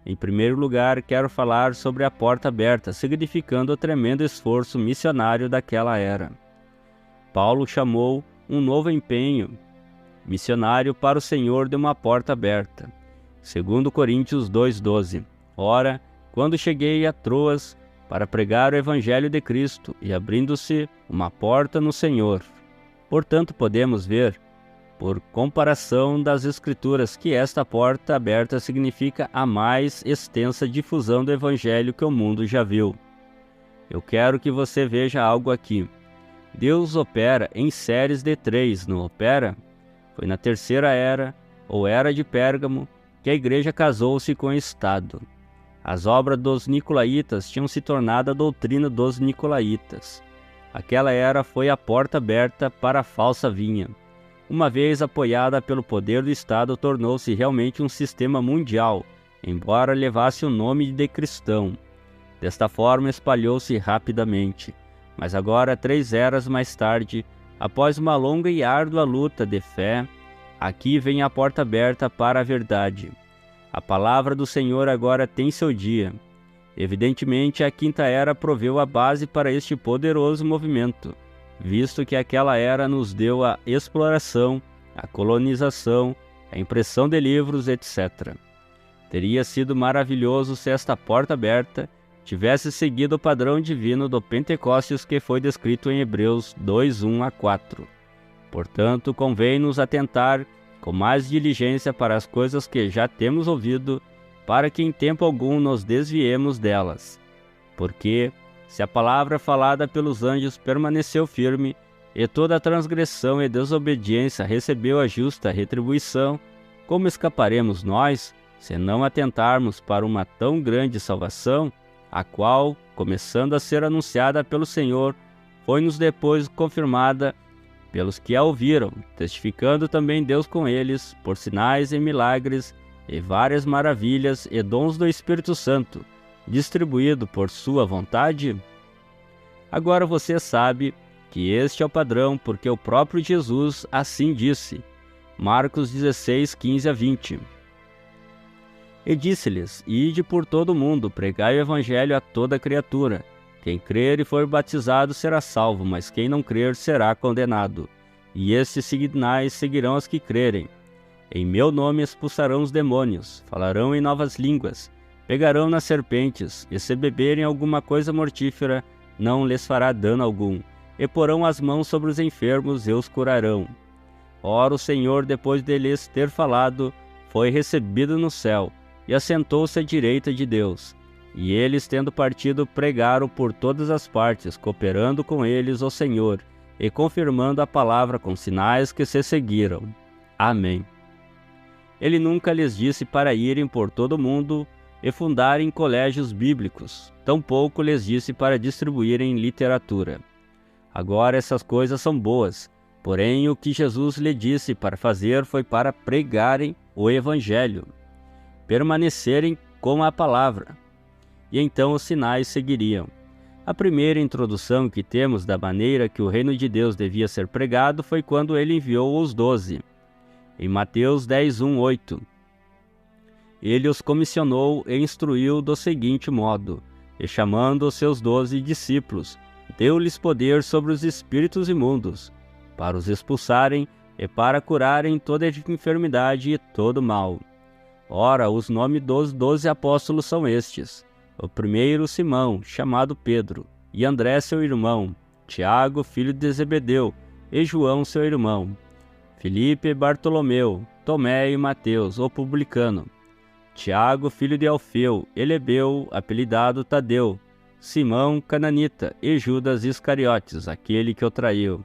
Em primeiro lugar, quero falar sobre a porta aberta, significando o tremendo esforço missionário daquela era. Paulo chamou um novo empenho missionário para o Senhor de uma porta aberta. 2 Coríntios 2:12. Ora, quando cheguei a Troas para pregar o Evangelho de Cristo, e abrindo-se uma porta no Senhor. Portanto, podemos ver, por comparação das Escrituras, que esta porta aberta significa a mais extensa difusão do Evangelho que o mundo já viu. Eu quero que você veja algo aqui. Deus opera em séries de 3, não opera? Foi na terceira era, ou era de Pérgamo, que a igreja casou-se com o Estado. As obras dos Nicolaítas tinham se tornado a doutrina dos Nicolaítas. Aquela era foi a porta aberta para a falsa vinha. Uma vez apoiada pelo poder do Estado, tornou-se realmente um sistema mundial, embora levasse o nome de cristão. Desta forma, espalhou-se rapidamente. Mas agora, 3 eras mais tarde, após uma longa e árdua luta de fé, aqui vem a porta aberta para a verdade. A palavra do Senhor agora tem seu dia. Evidentemente, a quinta era proveu a base para este poderoso movimento, visto que aquela era nos deu a exploração, a colonização, a impressão de livros, etc. Teria sido maravilhoso se esta porta aberta tivesse seguido o padrão divino do Pentecostes que foi descrito em Hebreus 2:1-4. Portanto, convém-nos atentar com mais diligência para as coisas que já temos ouvido, para que em tempo algum nos desviemos delas. Porque, se a palavra falada pelos anjos permaneceu firme, e toda transgressão e desobediência recebeu a justa retribuição, como escaparemos nós, se não atentarmos para uma tão grande salvação, a qual, começando a ser anunciada pelo Senhor, foi-nos depois confirmada pelos que a ouviram, testificando também Deus com eles, por sinais e milagres, e várias maravilhas e dons do Espírito Santo, distribuído por sua vontade? Agora você sabe que este é o padrão, porque o próprio Jesus assim disse. Marcos 16, 15 a 20. E disse-lhes: Ide por todo o mundo, pregai o evangelho a toda criatura. Quem crer e for batizado será salvo, mas quem não crer será condenado. E estes sinais seguirão os que crerem. Em meu nome expulsarão os demônios, falarão em novas línguas, pegarão nas serpentes, e se beberem alguma coisa mortífera, não lhes fará dano algum, e porão as mãos sobre os enfermos e os curarão. Ora, o Senhor, depois de lhes ter falado, foi recebido no céu, e assentou-se à direita de Deus. E eles, tendo partido, pregaram por todas as partes, cooperando com eles o Senhor, e confirmando a palavra com sinais que se seguiram. Amém. Ele nunca lhes disse para irem por todo o mundo e fundarem colégios bíblicos, tampouco lhes disse para distribuírem literatura. Agora essas coisas são boas, porém o que Jesus lhe disse para fazer foi para pregarem o Evangelho, permanecerem com a palavra, e então os sinais seguiriam. A primeira introdução que temos da maneira que o reino de Deus devia ser pregado foi quando ele enviou os 12. Em Mateus 10, 1, 8. Ele os comissionou e instruiu do seguinte modo: e chamando os seus 12 discípulos, deu-lhes poder sobre os espíritos imundos, para os expulsarem e para curarem toda enfermidade e todo mal. Ora, os nomes dos 12 apóstolos são estes: o primeiro, Simão, chamado Pedro, e André seu irmão, Tiago, filho de Zebedeu, e João seu irmão, Filipe e Bartolomeu, Tomé e Mateus, o publicano, Tiago, filho de Alfeu, e Lebeu, apelidado Tadeu, Simão, cananita, e Judas Iscariotes, aquele que o traiu.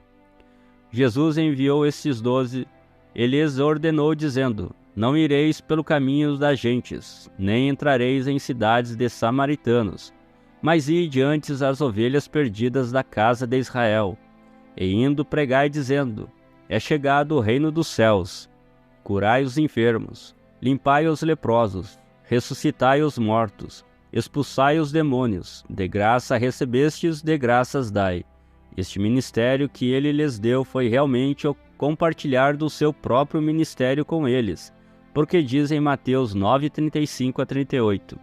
Jesus enviou estes 12, e lhes ordenou, dizendo: Não ireis pelo caminho das gentes, nem entrareis em cidades de samaritanos, mas ide antes as ovelhas perdidas da casa de Israel. E indo pregai, dizendo: É chegado o reino dos céus. Curai os enfermos, limpai os leprosos, ressuscitai os mortos, expulsai os demônios, de graça recebestes, de graças dai. Este ministério que ele lhes deu foi realmente o compartilhar do seu próprio ministério com eles, porque diz em Mateus 9, 35 a 38.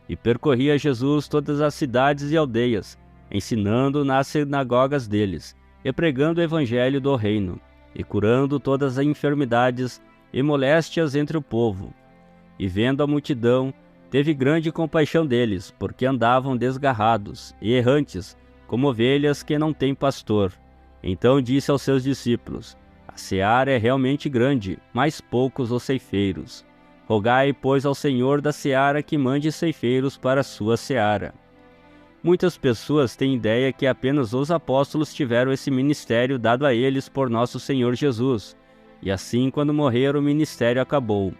E percorria Jesus todas as cidades e aldeias, ensinando nas sinagogas deles, e pregando o evangelho do reino, e curando todas as enfermidades e moléstias entre o povo. E vendo a multidão, teve grande compaixão deles, porque andavam desgarrados e errantes, como ovelhas que não têm pastor. Então disse aos seus discípulos: A seara é realmente grande, mas poucos os ceifeiros. Rogai, pois, ao Senhor da seara que mande ceifeiros para a sua seara. Muitas pessoas têm ideia que apenas os apóstolos tiveram esse ministério dado a eles por nosso Senhor Jesus, e assim, quando morreram, o ministério acabou.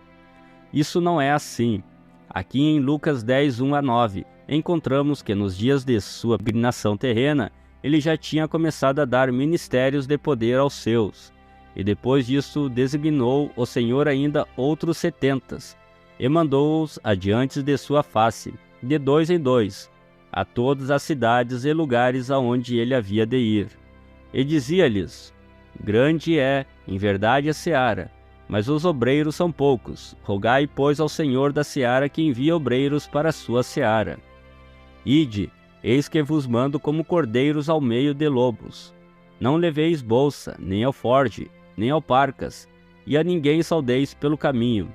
Isso não é assim. Aqui em Lucas 10, 1 a 9, encontramos que nos dias de sua peregrinação terrena, ele já tinha começado a dar ministérios de poder aos seus, e depois disso designou o Senhor ainda outros 70, e mandou-os adiante de sua face, de 2 em 2, a todas as cidades e lugares aonde ele havia de ir. E dizia-lhes: Grande é, em verdade, a seara, mas os obreiros são poucos. Rogai, pois, ao Senhor da seara que envia obreiros para a sua seara. Ide, eis que vos mando como cordeiros ao meio de lobos. Não leveis bolsa, nem alforge, nem alparcas, e a ninguém saudeis pelo caminho.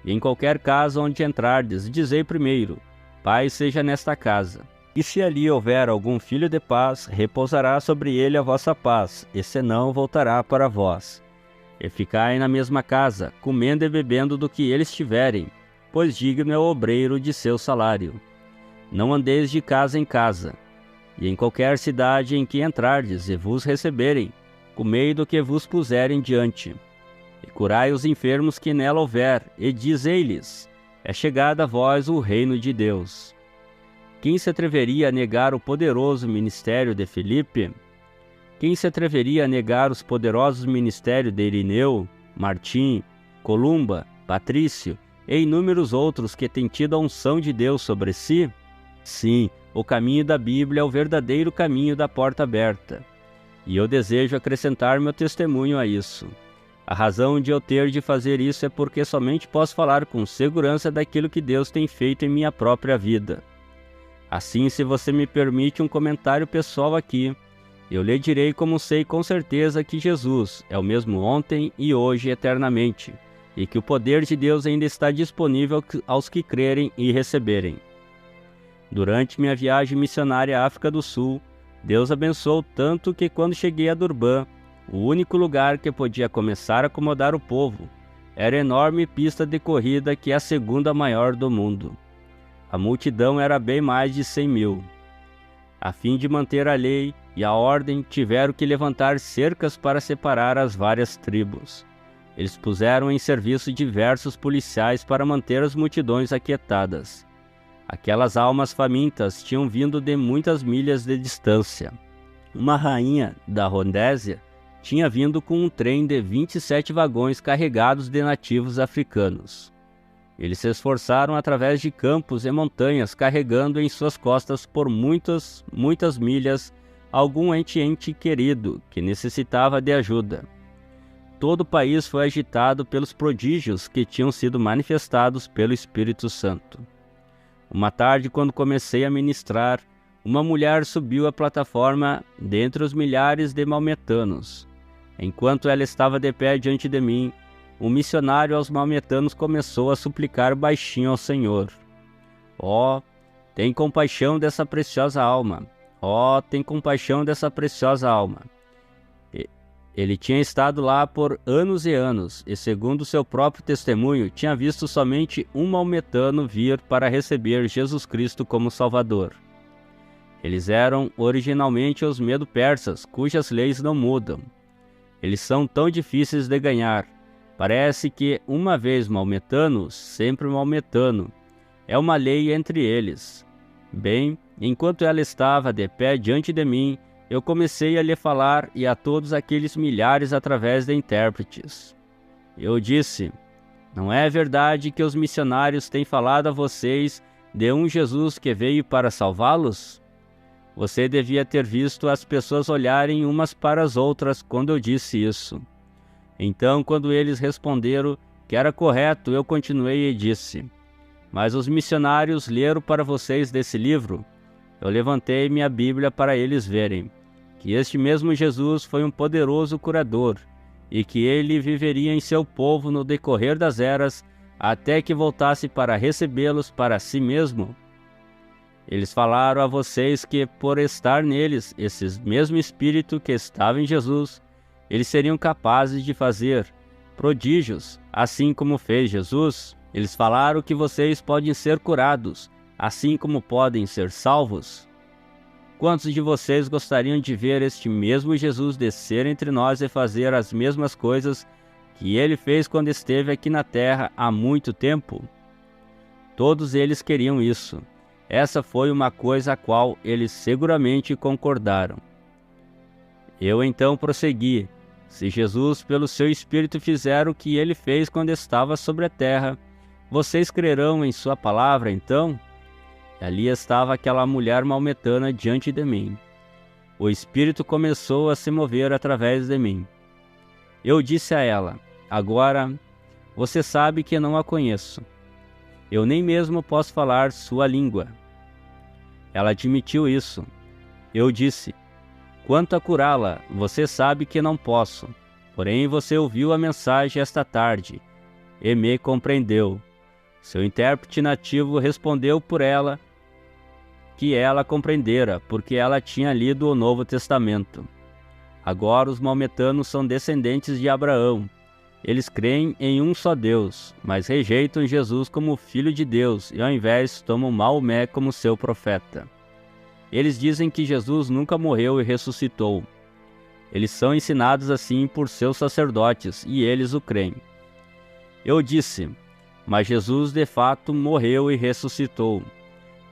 E em qualquer casa onde entrardes, dizei primeiro: Paz seja nesta casa. E se ali houver algum filho de paz, repousará sobre ele a vossa paz, e senão voltará para vós. E ficai na mesma casa, comendo e bebendo do que eles tiverem, pois digno é o obreiro de seu salário. Não andeis de casa em casa. E em qualquer cidade em que entrardes e vos receberem, comei do que vos puserem diante. E curai os enfermos que nela houver, e dizei-lhes: É chegado a vós o reino de Deus. Quem se atreveria a negar o poderoso ministério de Filipe? Quem se atreveria a negar os poderosos ministérios de Irineu, Martim, Columba, Patrício e inúmeros outros que têm tido a unção de Deus sobre si? Sim, o caminho da Bíblia é o verdadeiro caminho da porta aberta. e eu desejo acrescentar meu testemunho a isso. A razão de eu ter de fazer isso é porque somente posso falar com segurança daquilo que Deus tem feito em minha própria vida. Assim, se você me permite um comentário pessoal aqui, eu lhe direi como sei com certeza que Jesus é o mesmo ontem e hoje eternamente, e que o poder de Deus ainda está disponível aos que crerem e receberem. Durante minha viagem missionária à África do Sul, Deus abençoou tanto que quando cheguei a Durban, o único lugar que podia começar a acomodar o povo era a enorme pista de corrida que é a segunda maior do mundo. A multidão era bem mais de 100 mil. A fim de manter a lei e a ordem, tiveram que levantar cercas para separar as várias tribos. Eles puseram em serviço diversos policiais para manter as multidões aquietadas. Aquelas almas famintas tinham vindo de muitas milhas de distância. Uma rainha da Rodésia tinha vindo com um trem de 27 vagões carregados de nativos africanos. Eles se esforçaram através de campos e montanhas, carregando em suas costas por muitas milhas algum ente querido que necessitava de ajuda. Todo o país foi agitado pelos prodígios que tinham sido manifestados pelo Espírito Santo. Uma tarde, quando comecei a ministrar, uma mulher subiu à plataforma dentre os milhares de maometanos. Enquanto ela estava de pé diante de mim, um missionário aos maometanos começou a suplicar baixinho ao Senhor: "Ó, tem compaixão dessa preciosa alma! Ó, tem compaixão dessa preciosa alma!" Ele tinha estado lá por anos e anos, e segundo seu próprio testemunho, tinha visto somente um maometano vir para receber Jesus Cristo como Salvador. Eles eram originalmente os Medo-Persas, cujas leis não mudam. Eles são tão difíceis de ganhar. Parece que, uma vez maometano, sempre maometano. É uma lei entre eles. Bem, enquanto ela estava de pé diante de mim, eu comecei a lhe falar e a todos aqueles milhares através de intérpretes. Eu disse: "Não é verdade que os missionários têm falado a vocês de um Jesus que veio para salvá-los? Você devia ter visto as pessoas olharem umas para as outras quando eu disse isso." Então, quando eles responderam que era correto, eu continuei e disse: "Mas os missionários leram para vocês desse livro?" Eu levantei minha Bíblia para eles verem que este mesmo Jesus foi um poderoso curador e que ele viveria em seu povo no decorrer das eras até que voltasse para recebê-los para si mesmo. Eles falaram a vocês que, por estar neles, esse mesmo Espírito que estava em Jesus, eles seriam capazes de fazer prodígios, assim como fez Jesus. Eles falaram que vocês podem ser curados, assim como podem ser salvos. Quantos de vocês gostariam de ver este mesmo Jesus descer entre nós e fazer as mesmas coisas que ele fez quando esteve aqui na terra há muito tempo? Todos eles queriam isso. Essa foi uma coisa a qual eles seguramente concordaram. Eu então prossegui: "Se Jesus, pelo seu Espírito, fizer o que ele fez quando estava sobre a terra, vocês crerão em sua palavra então?" Ali estava aquela mulher maometana diante de mim. O Espírito começou a se mover através de mim. Eu disse a ela: "Agora, você sabe que não a conheço. Eu nem mesmo posso falar sua língua." Ela admitiu isso. Eu disse: "Quanto a curá-la, você sabe que não posso. Porém, você ouviu a mensagem esta tarde e me compreendeu." Seu intérprete nativo respondeu por ela que ela compreendera, porque ela tinha lido o Novo Testamento. Agora os maometanos são descendentes de Abraão. Eles creem em um só Deus, mas rejeitam Jesus como Filho de Deus e ao invés tomam Maomé como seu profeta. Eles dizem que Jesus nunca morreu e ressuscitou. Eles são ensinados assim por seus sacerdotes e eles o creem. Eu disse: "Mas Jesus de fato morreu e ressuscitou.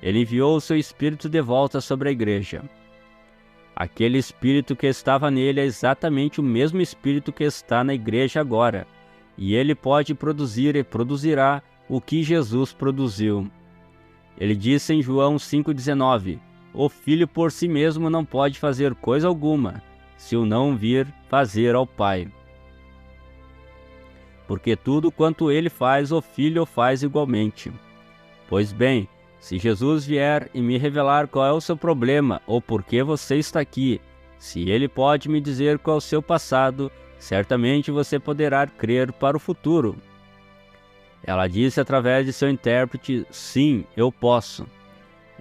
Ele enviou o seu Espírito de volta sobre a igreja. Aquele Espírito que estava nele é exatamente o mesmo Espírito que está na igreja agora, e ele pode produzir e produzirá o que Jesus produziu." Ele disse em João 5,19: "O Filho por si mesmo não pode fazer coisa alguma, se o não vir fazer ao Pai. Porque tudo quanto ele faz, o Filho o faz igualmente. Pois bem, se Jesus vier e me revelar qual é o seu problema ou por que você está aqui, se ele pode me dizer qual é o seu passado, certamente você poderá crer para o futuro. Ela disse através de seu intérprete: sim, eu posso.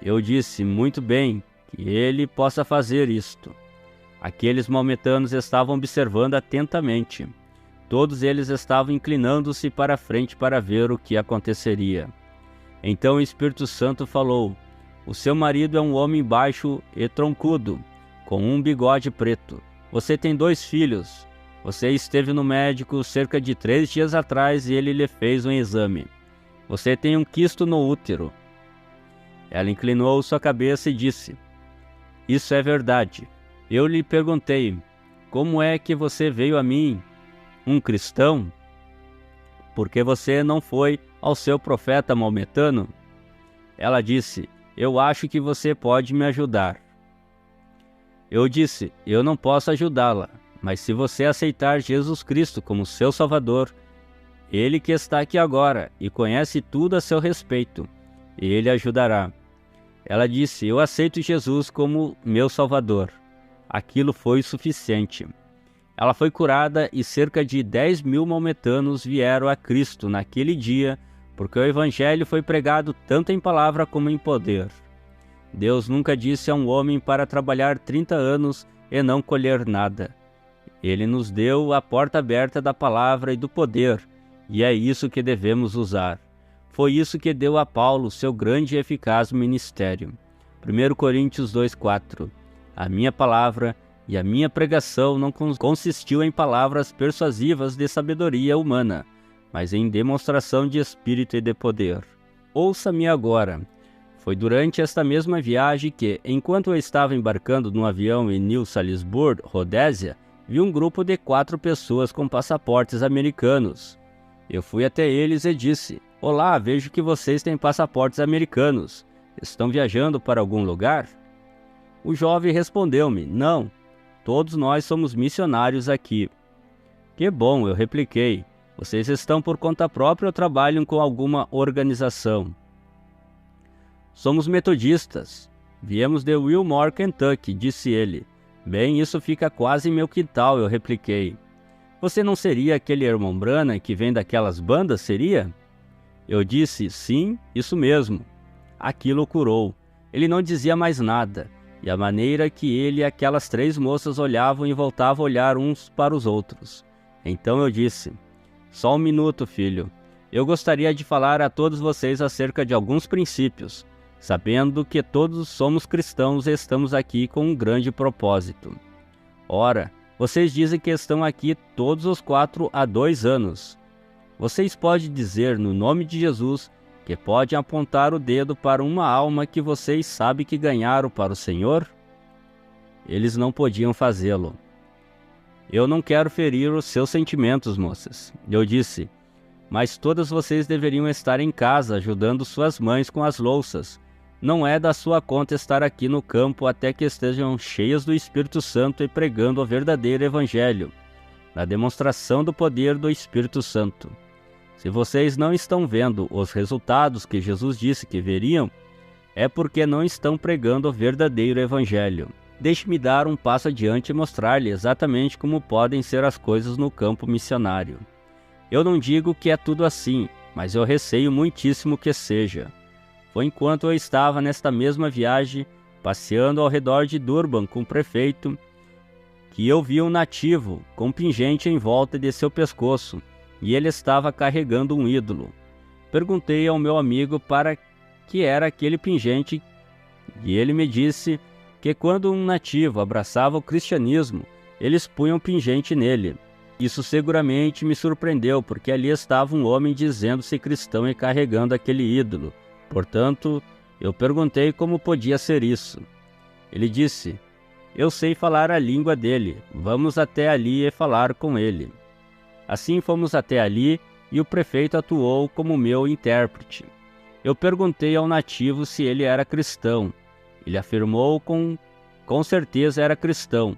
Eu disse: muito bem, que ele possa fazer isto. Aqueles maometanos estavam observando atentamente. Todos eles estavam inclinando-se para frente para ver o que aconteceria. Então o Espírito Santo falou: o seu marido é um homem baixo e troncudo, com um bigode preto. Você tem 2 filhos. Você esteve no médico cerca de 3 dias atrás e ele lhe fez um exame. Você tem um quisto no útero. Ela inclinou sua cabeça e disse: isso é verdade. Eu lhe perguntei: como é que você veio a mim, um cristão? Porque você não foi ao seu profeta maometano? Ela disse: eu acho que você pode me ajudar. Eu disse: eu não posso ajudá-la, mas se você aceitar Jesus Cristo como seu Salvador, Ele que está aqui agora e conhece tudo a seu respeito, Ele ajudará. Ela disse: eu aceito Jesus como meu Salvador. Aquilo foi suficiente. Ela foi curada e cerca de 10.000 maometanos vieram a Cristo naquele dia, porque o Evangelho foi pregado tanto em palavra como em poder. Deus nunca disse a um homem para trabalhar 30 anos e não colher nada. Ele nos deu a porta aberta da palavra e do poder, e é isso que devemos usar. Foi isso que deu a Paulo seu grande e eficaz ministério. 1 Coríntios 2,4. A minha palavra e a minha pregação não consistiu em palavras persuasivas de sabedoria humana, mas em demonstração de espírito e de poder. Ouça-me agora. Foi durante esta mesma viagem que, enquanto eu estava embarcando num avião em New Salisbury, Rodésia, vi um grupo de 4 pessoas com passaportes americanos. Eu fui até eles e disse: olá, vejo que vocês têm passaportes americanos. Estão viajando para algum lugar? O jovem respondeu-me: não, todos nós somos missionários aqui. Que bom, eu repliquei. Vocês estão por conta própria ou trabalham com alguma organização? Somos metodistas. Viemos de Wilmore, Kentucky, disse ele. Bem, isso fica quase em meu quintal, eu repliquei. Você não seria aquele irmão Branham que vem daquelas bandas, seria? Eu disse: sim, isso mesmo. Aquilo o curou. Ele não dizia mais nada, e a maneira que ele e aquelas 3 moças olhavam e voltavam a olhar uns para os outros. Então eu disse: só um minuto, filho. Eu gostaria de falar a todos vocês acerca de alguns princípios, sabendo que todos somos cristãos e estamos aqui com um grande propósito. Ora, vocês dizem que estão aqui todos os 4 há 2 anos. Vocês podem dizer no nome de Jesus que podem apontar o dedo para uma alma que vocês sabem que ganharam para o Senhor? Eles não podiam fazê-lo. Eu não quero ferir os seus sentimentos, moças. Eu disse: mas todas vocês deveriam estar em casa ajudando suas mães com as louças. Não é da sua conta estar aqui no campo até que estejam cheias do Espírito Santo e pregando o verdadeiro Evangelho, na demonstração do poder do Espírito Santo. Se vocês não estão vendo os resultados que Jesus disse que veriam, é porque não estão pregando o verdadeiro Evangelho. Deixe-me dar um passo adiante e mostrar-lhe exatamente como podem ser as coisas no campo missionário. Eu não digo que é tudo assim, mas eu receio muitíssimo que seja. Foi enquanto eu estava nesta mesma viagem, passeando ao redor de Durban com o prefeito, que eu vi um nativo com um pingente em volta de seu pescoço, e ele estava carregando um ídolo. Perguntei ao meu amigo para que era aquele pingente, e ele me disse que quando um nativo abraçava o cristianismo, eles punham pingente nele. Isso seguramente me surpreendeu, porque ali estava um homem dizendo-se cristão e carregando aquele ídolo. Portanto, eu perguntei como podia ser isso. Ele disse: eu sei falar a língua dele, vamos até ali e falar com ele. Assim fomos até ali e o prefeito atuou como meu intérprete. Eu perguntei ao nativo se ele era cristão. Ele afirmou com certeza era cristão.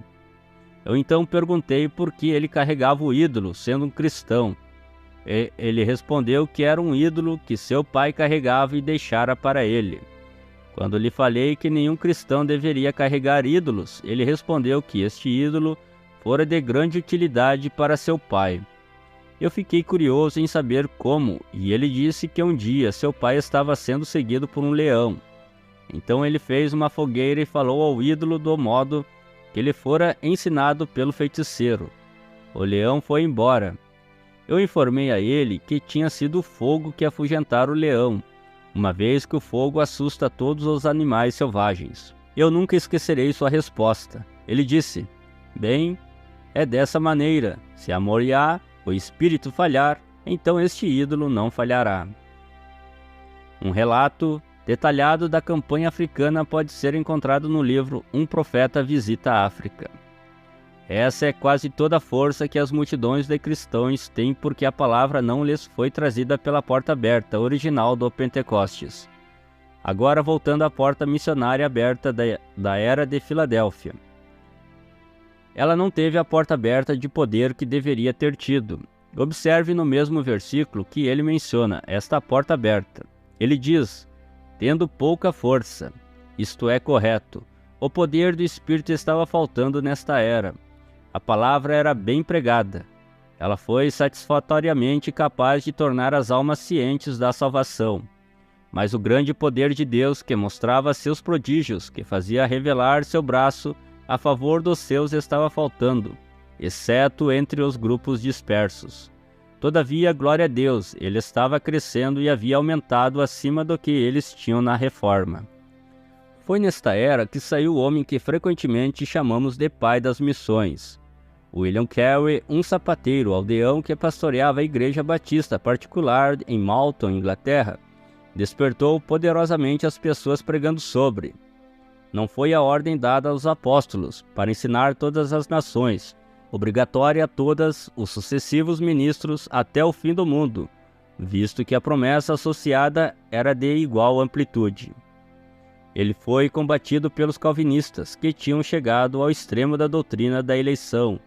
Eu então perguntei por que ele carregava o ídolo, sendo um cristão. Ele respondeu que era um ídolo que seu pai carregava e deixara para ele. Quando lhe falei que nenhum cristão deveria carregar ídolos, ele respondeu que este ídolo fora de grande utilidade para seu pai. Eu fiquei curioso em saber como, e ele disse que um dia seu pai estava sendo seguido por um leão. Então ele fez uma fogueira e falou ao ídolo do modo que ele fora ensinado pelo feiticeiro. O leão foi embora. Eu informei a ele que tinha sido o fogo que afugentara o leão, uma vez que o fogo assusta todos os animais selvagens. Eu nunca esquecerei sua resposta. Ele disse: bem, é dessa maneira, se a Moriá, o espírito falhar, então este ídolo não falhará. Um relato detalhado da campanha africana pode ser encontrado no livro Um Profeta Visita a África. Essa é quase toda a força que as multidões de cristãos têm porque a palavra não lhes foi trazida pela porta aberta original do Pentecostes. Agora voltando à porta missionária aberta da era de Filadélfia. Ela não teve a porta aberta de poder que deveria ter tido. Observe no mesmo versículo que ele menciona esta porta aberta. Ele diz: tendo pouca força. Isto é correto. O poder do Espírito estava faltando nesta era. A palavra era bem pregada. Ela foi satisfatoriamente capaz de tornar as almas cientes da salvação. Mas o grande poder de Deus, que mostrava seus prodígios, que fazia revelar seu braço a favor dos seus, estava faltando, exceto entre os grupos dispersos. Todavia, glória a Deus, ele estava crescendo e havia aumentado acima do que eles tinham na reforma. Foi nesta era que saiu o homem que frequentemente chamamos de pai das missões. William Carey, um sapateiro aldeão que pastoreava a igreja batista particular em Malton, Inglaterra, despertou poderosamente as pessoas pregando sobre. Não foi a ordem dada aos apóstolos para ensinar todas as nações, obrigatória a todos os sucessivos ministros até o fim do mundo, visto que a promessa associada era de igual amplitude. Ele foi combatido pelos calvinistas, que tinham chegado ao extremo da doutrina da eleição,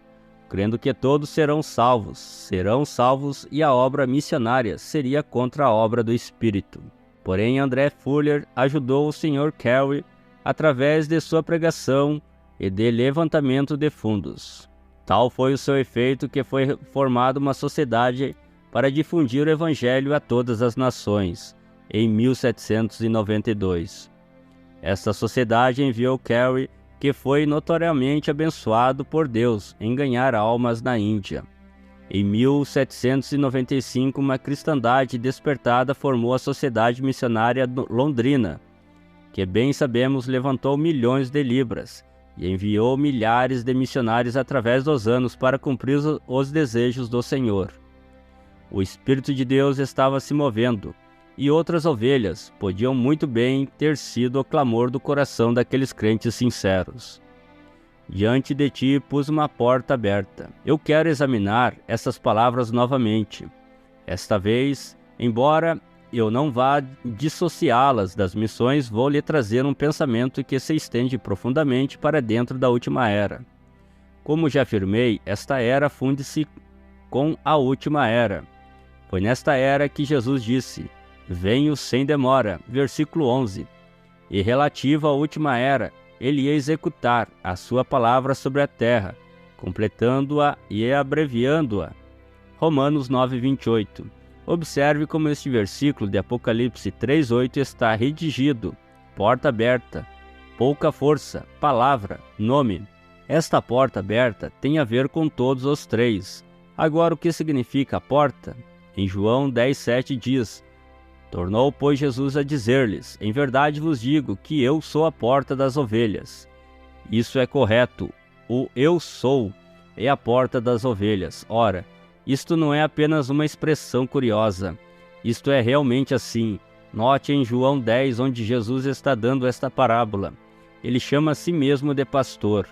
crendo que todos serão salvos e a obra missionária seria contra a obra do Espírito. Porém, André Fuller ajudou o Sr. Carey através de sua pregação e de levantamento de fundos. Tal foi o seu efeito que foi formada uma sociedade para difundir o Evangelho a todas as nações, em 1792. Esta sociedade enviou Carey, que foi notoriamente abençoado por Deus em ganhar almas na Índia. Em 1795, uma cristandade despertada formou a Sociedade Missionária Londrina, que bem sabemos levantou milhões de libras e enviou milhares de missionários através dos anos para cumprir os desejos do Senhor. O Espírito de Deus estava se movendo, e outras ovelhas podiam muito bem ter sido o clamor do coração daqueles crentes sinceros. Diante de ti pus uma porta aberta. Eu quero examinar essas palavras novamente. Esta vez, embora eu não vá dissociá-las das missões, vou lhe trazer um pensamento que se estende profundamente para dentro da última era. Como já afirmei, esta era funde-se com a última era. Foi nesta era que Jesus disse: venho sem demora, versículo 11. E relativo à última era, ele ia executar a sua palavra sobre a terra, completando-a e abreviando-a. Romanos 9:28. Observe como este versículo de Apocalipse 3:8 está redigido: porta aberta, pouca força, palavra, nome. Esta porta aberta tem a ver com todos os três. Agora, o que significa a porta? Em João 10:7 diz: tornou, pois, Jesus a dizer-lhes: em verdade vos digo que eu sou a porta das ovelhas. Isso é correto. O eu sou é a porta das ovelhas. Ora, isto não é apenas uma expressão curiosa. Isto é realmente assim. Note em João 10, onde Jesus está dando esta parábola. Ele chama a si mesmo de pastor.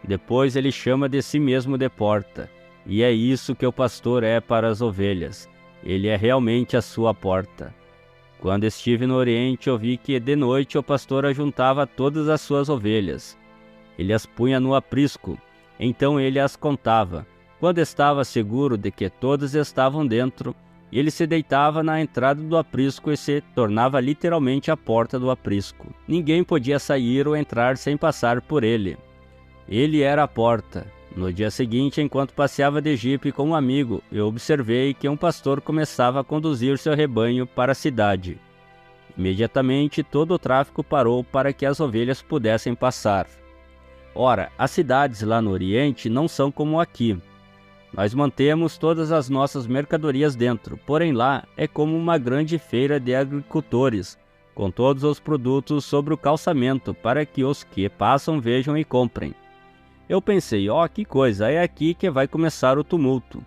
Depois ele chama de si mesmo de porta. E é isso que o pastor é para as ovelhas. Ele é realmente a sua porta. Quando estive no Oriente, ouvi que de noite o pastor ajuntava todas as suas ovelhas. Ele as punha no aprisco, Então ele as contava. Quando estava seguro de que todas estavam dentro, ele se deitava na entrada do aprisco e se tornava literalmente a porta do aprisco. Ninguém podia sair ou entrar sem passar por ele. Ele era a porta. No dia seguinte, enquanto passeava de jipe com um amigo, eu observei que um pastor começava a conduzir seu rebanho para a cidade. Imediatamente, todo o tráfego parou para que as ovelhas pudessem passar. Ora, as cidades lá no Oriente não são como aqui. Nós mantemos todas as nossas mercadorias dentro, porém lá é como uma grande feira de agricultores, com todos os produtos sobre o calçamento, para que os que passam vejam e comprem. Eu pensei, que coisa, é aqui que vai começar o tumulto.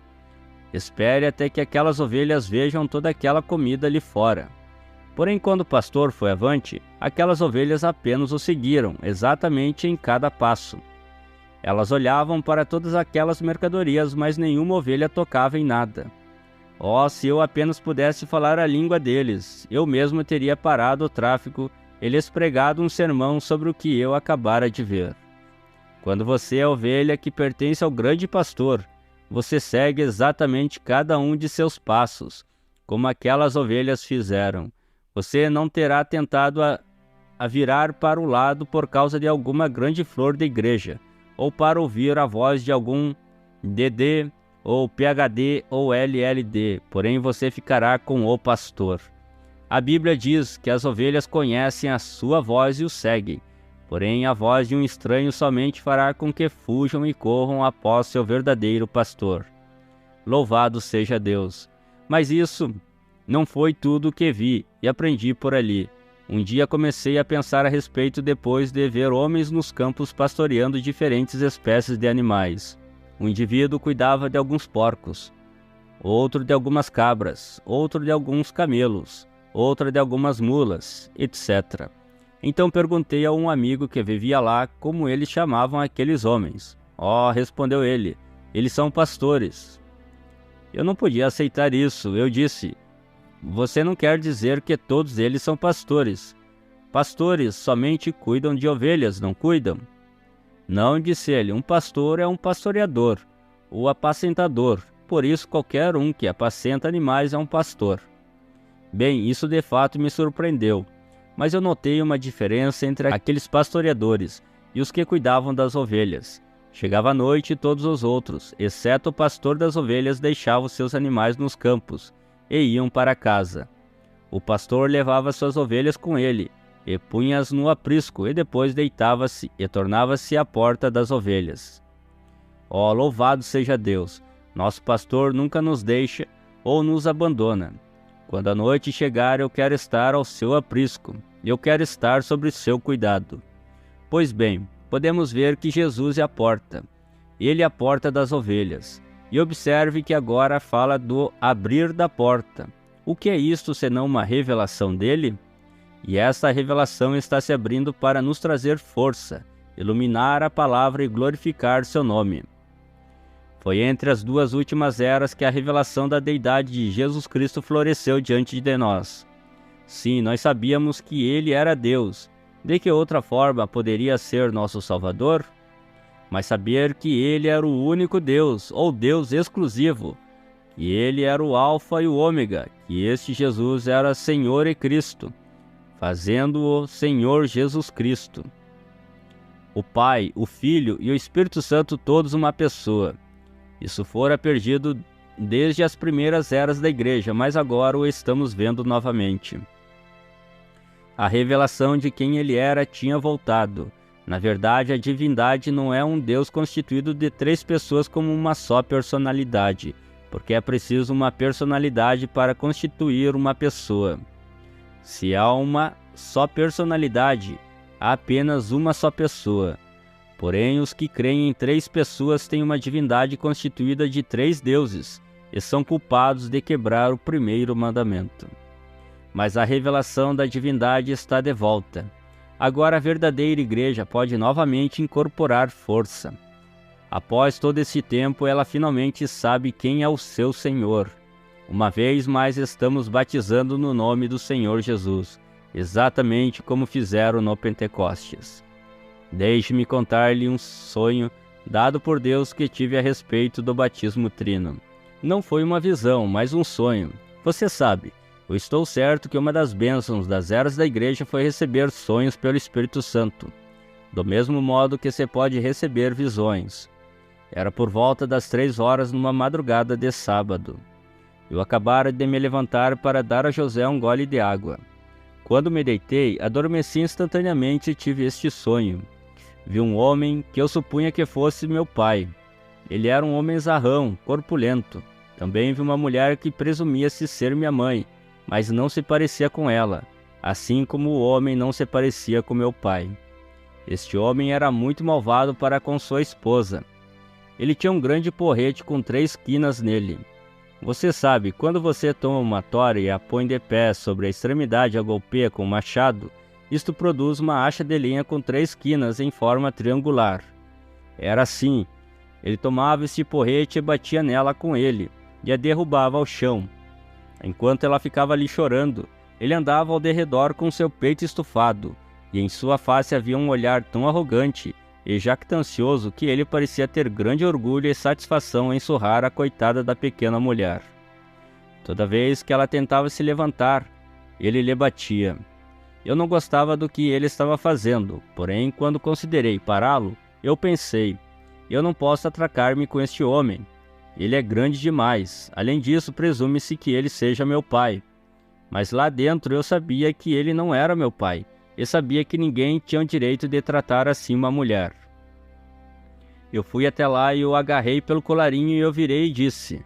Espere até que aquelas ovelhas vejam toda aquela comida ali fora. Porém, quando o pastor foi avante, aquelas ovelhas apenas o seguiram, exatamente em cada passo. Elas olhavam para todas aquelas mercadorias, mas nenhuma ovelha tocava em nada. Se eu apenas pudesse falar a língua deles, eu mesmo teria parado o tráfico e lhes pregado um sermão sobre o que eu acabara de ver. Quando você é a ovelha que pertence ao grande pastor, você segue exatamente cada um de seus passos, como aquelas ovelhas fizeram. Você não terá tentado a virar para o lado por causa de alguma grande flor da igreja, ou para ouvir a voz de algum DD, ou PhD, ou LLD, porém você ficará com o pastor. A Bíblia diz que as ovelhas conhecem a sua voz e o seguem, porém a voz de um estranho somente fará com que fujam e corram após seu verdadeiro pastor. Louvado seja Deus! Mas isso não foi tudo o que vi e aprendi por ali. Um dia comecei a pensar a respeito depois de ver homens nos campos pastoreando diferentes espécies de animais. Um indivíduo cuidava de alguns porcos, outro de algumas cabras, outro de alguns camelos, outro de algumas mulas, etc. Então perguntei a um amigo que vivia lá como eles chamavam aqueles homens. Respondeu ele, eles são pastores. Eu não podia aceitar isso. Eu disse, você não quer dizer que todos eles são pastores. Pastores somente cuidam de ovelhas, não cuidam? Não, disse ele, um pastor é um pastoreador, ou apacentador. Por isso qualquer um que apacenta animais é um pastor. Bem, isso de fato me surpreendeu. Mas eu notei uma diferença entre aqueles pastoreadores e os que cuidavam das ovelhas. Chegava a noite e todos os outros, exceto o pastor das ovelhas, deixavam seus animais nos campos e iam para casa. O pastor levava suas ovelhas com ele e punha-as no aprisco e depois deitava-se e tornava-se à porta das ovelhas. Louvado seja Deus! Nosso pastor nunca nos deixa ou nos abandona. Quando a noite chegar, eu quero estar ao seu aprisco. Eu quero estar sob seu cuidado. Pois bem, podemos ver que Jesus é a porta. Ele é a porta das ovelhas. E observe que agora fala do abrir da porta. O que é isto senão uma revelação dele? E esta revelação está se abrindo para nos trazer força, iluminar a palavra e glorificar seu nome. Foi entre as duas últimas eras que a revelação da deidade de Jesus Cristo floresceu diante de nós. Sim, nós sabíamos que ele era Deus. De que outra forma poderia ser nosso Salvador? Mas saber que ele era o único Deus, ou Deus exclusivo, que ele era o Alfa e o Ômega, que este Jesus era Senhor e Cristo, fazendo-o Senhor Jesus Cristo. O Pai, o Filho e o Espírito Santo, todos uma pessoa. Isso fora perdido desde as primeiras eras da igreja, mas agora o estamos vendo novamente. A revelação de quem ele era tinha voltado. Na verdade, a divindade não é um Deus constituído de três pessoas como uma só personalidade, porque é preciso uma personalidade para constituir uma pessoa. Se há uma só personalidade, há apenas uma só pessoa. Porém, os que creem em três pessoas têm uma divindade constituída de três deuses e são culpados de quebrar o primeiro mandamento. Mas a revelação da divindade está de volta. Agora a verdadeira igreja pode novamente incorporar força. Após todo esse tempo, ela finalmente sabe quem é o seu Senhor. Uma vez mais estamos batizando no nome do Senhor Jesus, exatamente como fizeram no Pentecostes. Deixe-me contar-lhe um sonho dado por Deus que tive a respeito do batismo trino. Não foi uma visão, mas um sonho. Você sabe, eu estou certo que uma das bênçãos das eras da igreja foi receber sonhos pelo Espírito Santo, do mesmo modo que você pode receber visões. Era por volta das 3 horas numa madrugada de sábado. Eu acabara de me levantar para dar a José um gole de água. Quando me deitei, adormeci instantaneamente e tive este sonho. Vi um homem que eu supunha que fosse meu pai. Ele era um homem zarrão, corpulento. Também vi uma mulher que presumia-se ser minha mãe, mas não se parecia com ela, assim como o homem não se parecia com meu pai. Este homem era muito malvado para com sua esposa. Ele tinha um grande porrete com 3 quinas nele. Você sabe, quando você toma uma tora e a põe de pé sobre a extremidade e a golpeia com um machado, isto produz uma acha de linha com 3 quinas em forma triangular. Era assim. Ele tomava este porrete e batia nela com ele, e a derrubava ao chão. Enquanto ela ficava ali chorando, ele andava ao derredor com seu peito estufado, e em sua face havia um olhar tão arrogante e jactancioso que ele parecia ter grande orgulho e satisfação em surrar a coitada da pequena mulher. Toda vez que ela tentava se levantar, ele lhe batia. Eu não gostava do que ele estava fazendo, porém, quando considerei pará-lo, eu pensei, eu não posso atracar-me com este homem. Ele é grande demais. Além disso, presume-se que ele seja meu pai. Mas lá dentro eu sabia que ele não era meu pai. E sabia que ninguém tinha o direito de tratar assim uma mulher. Eu fui até lá e o agarrei pelo colarinho e eu virei e disse: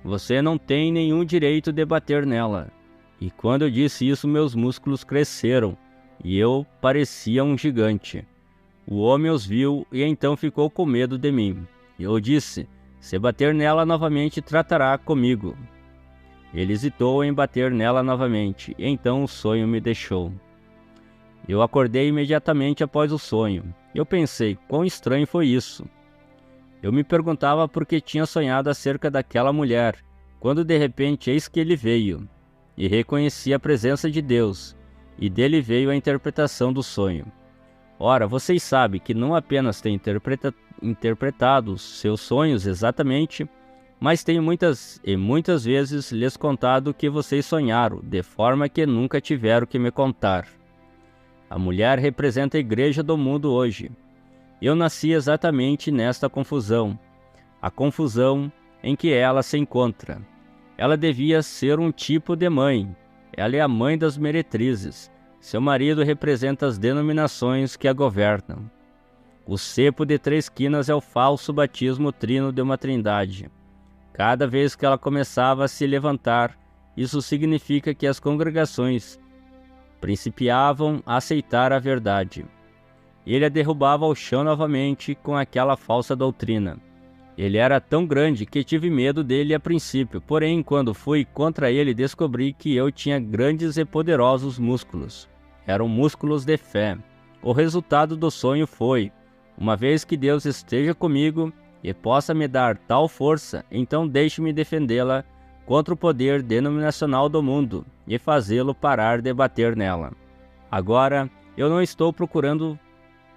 "Você não tem nenhum direito de bater nela." E quando eu disse isso, meus músculos cresceram, e eu parecia um gigante. O homem os viu e então ficou com medo de mim. Eu disse: "Se bater nela novamente, tratará comigo." Ele hesitou em bater nela novamente, e então o sonho me deixou. Eu acordei imediatamente após o sonho. Eu pensei, quão estranho foi isso? Eu me perguntava por que tinha sonhado acerca daquela mulher, quando de repente eis que ele veio, e reconheci a presença de Deus, e dele veio a interpretação do sonho. Ora, vocês sabem que não apenas tenho interpretado seus sonhos exatamente, mas tenho muitas vezes lhes contado o que vocês sonharam, de forma que nunca tiveram que me contar. A mulher representa a igreja do mundo hoje. Eu nasci exatamente nesta confusão, a confusão em que ela se encontra. Ela devia ser um tipo de mãe. Ela é a mãe das meretrizes. Seu marido representa as denominações que a governam. O cepo de 3 quinas é o falso batismo trino de uma trindade. Cada vez que ela começava a se levantar, isso significa que as congregações principiavam a aceitar a verdade. Ele a derrubava ao chão novamente com aquela falsa doutrina. Ele era tão grande que tive medo dele a princípio, porém, quando fui contra ele, descobri que eu tinha grandes e poderosos músculos. Eram músculos de fé. O resultado do sonho foi: uma vez que Deus esteja comigo e possa me dar tal força, então deixe-me defendê-la contra o poder denominacional do mundo e fazê-lo parar de bater nela. Agora, eu não estou procurando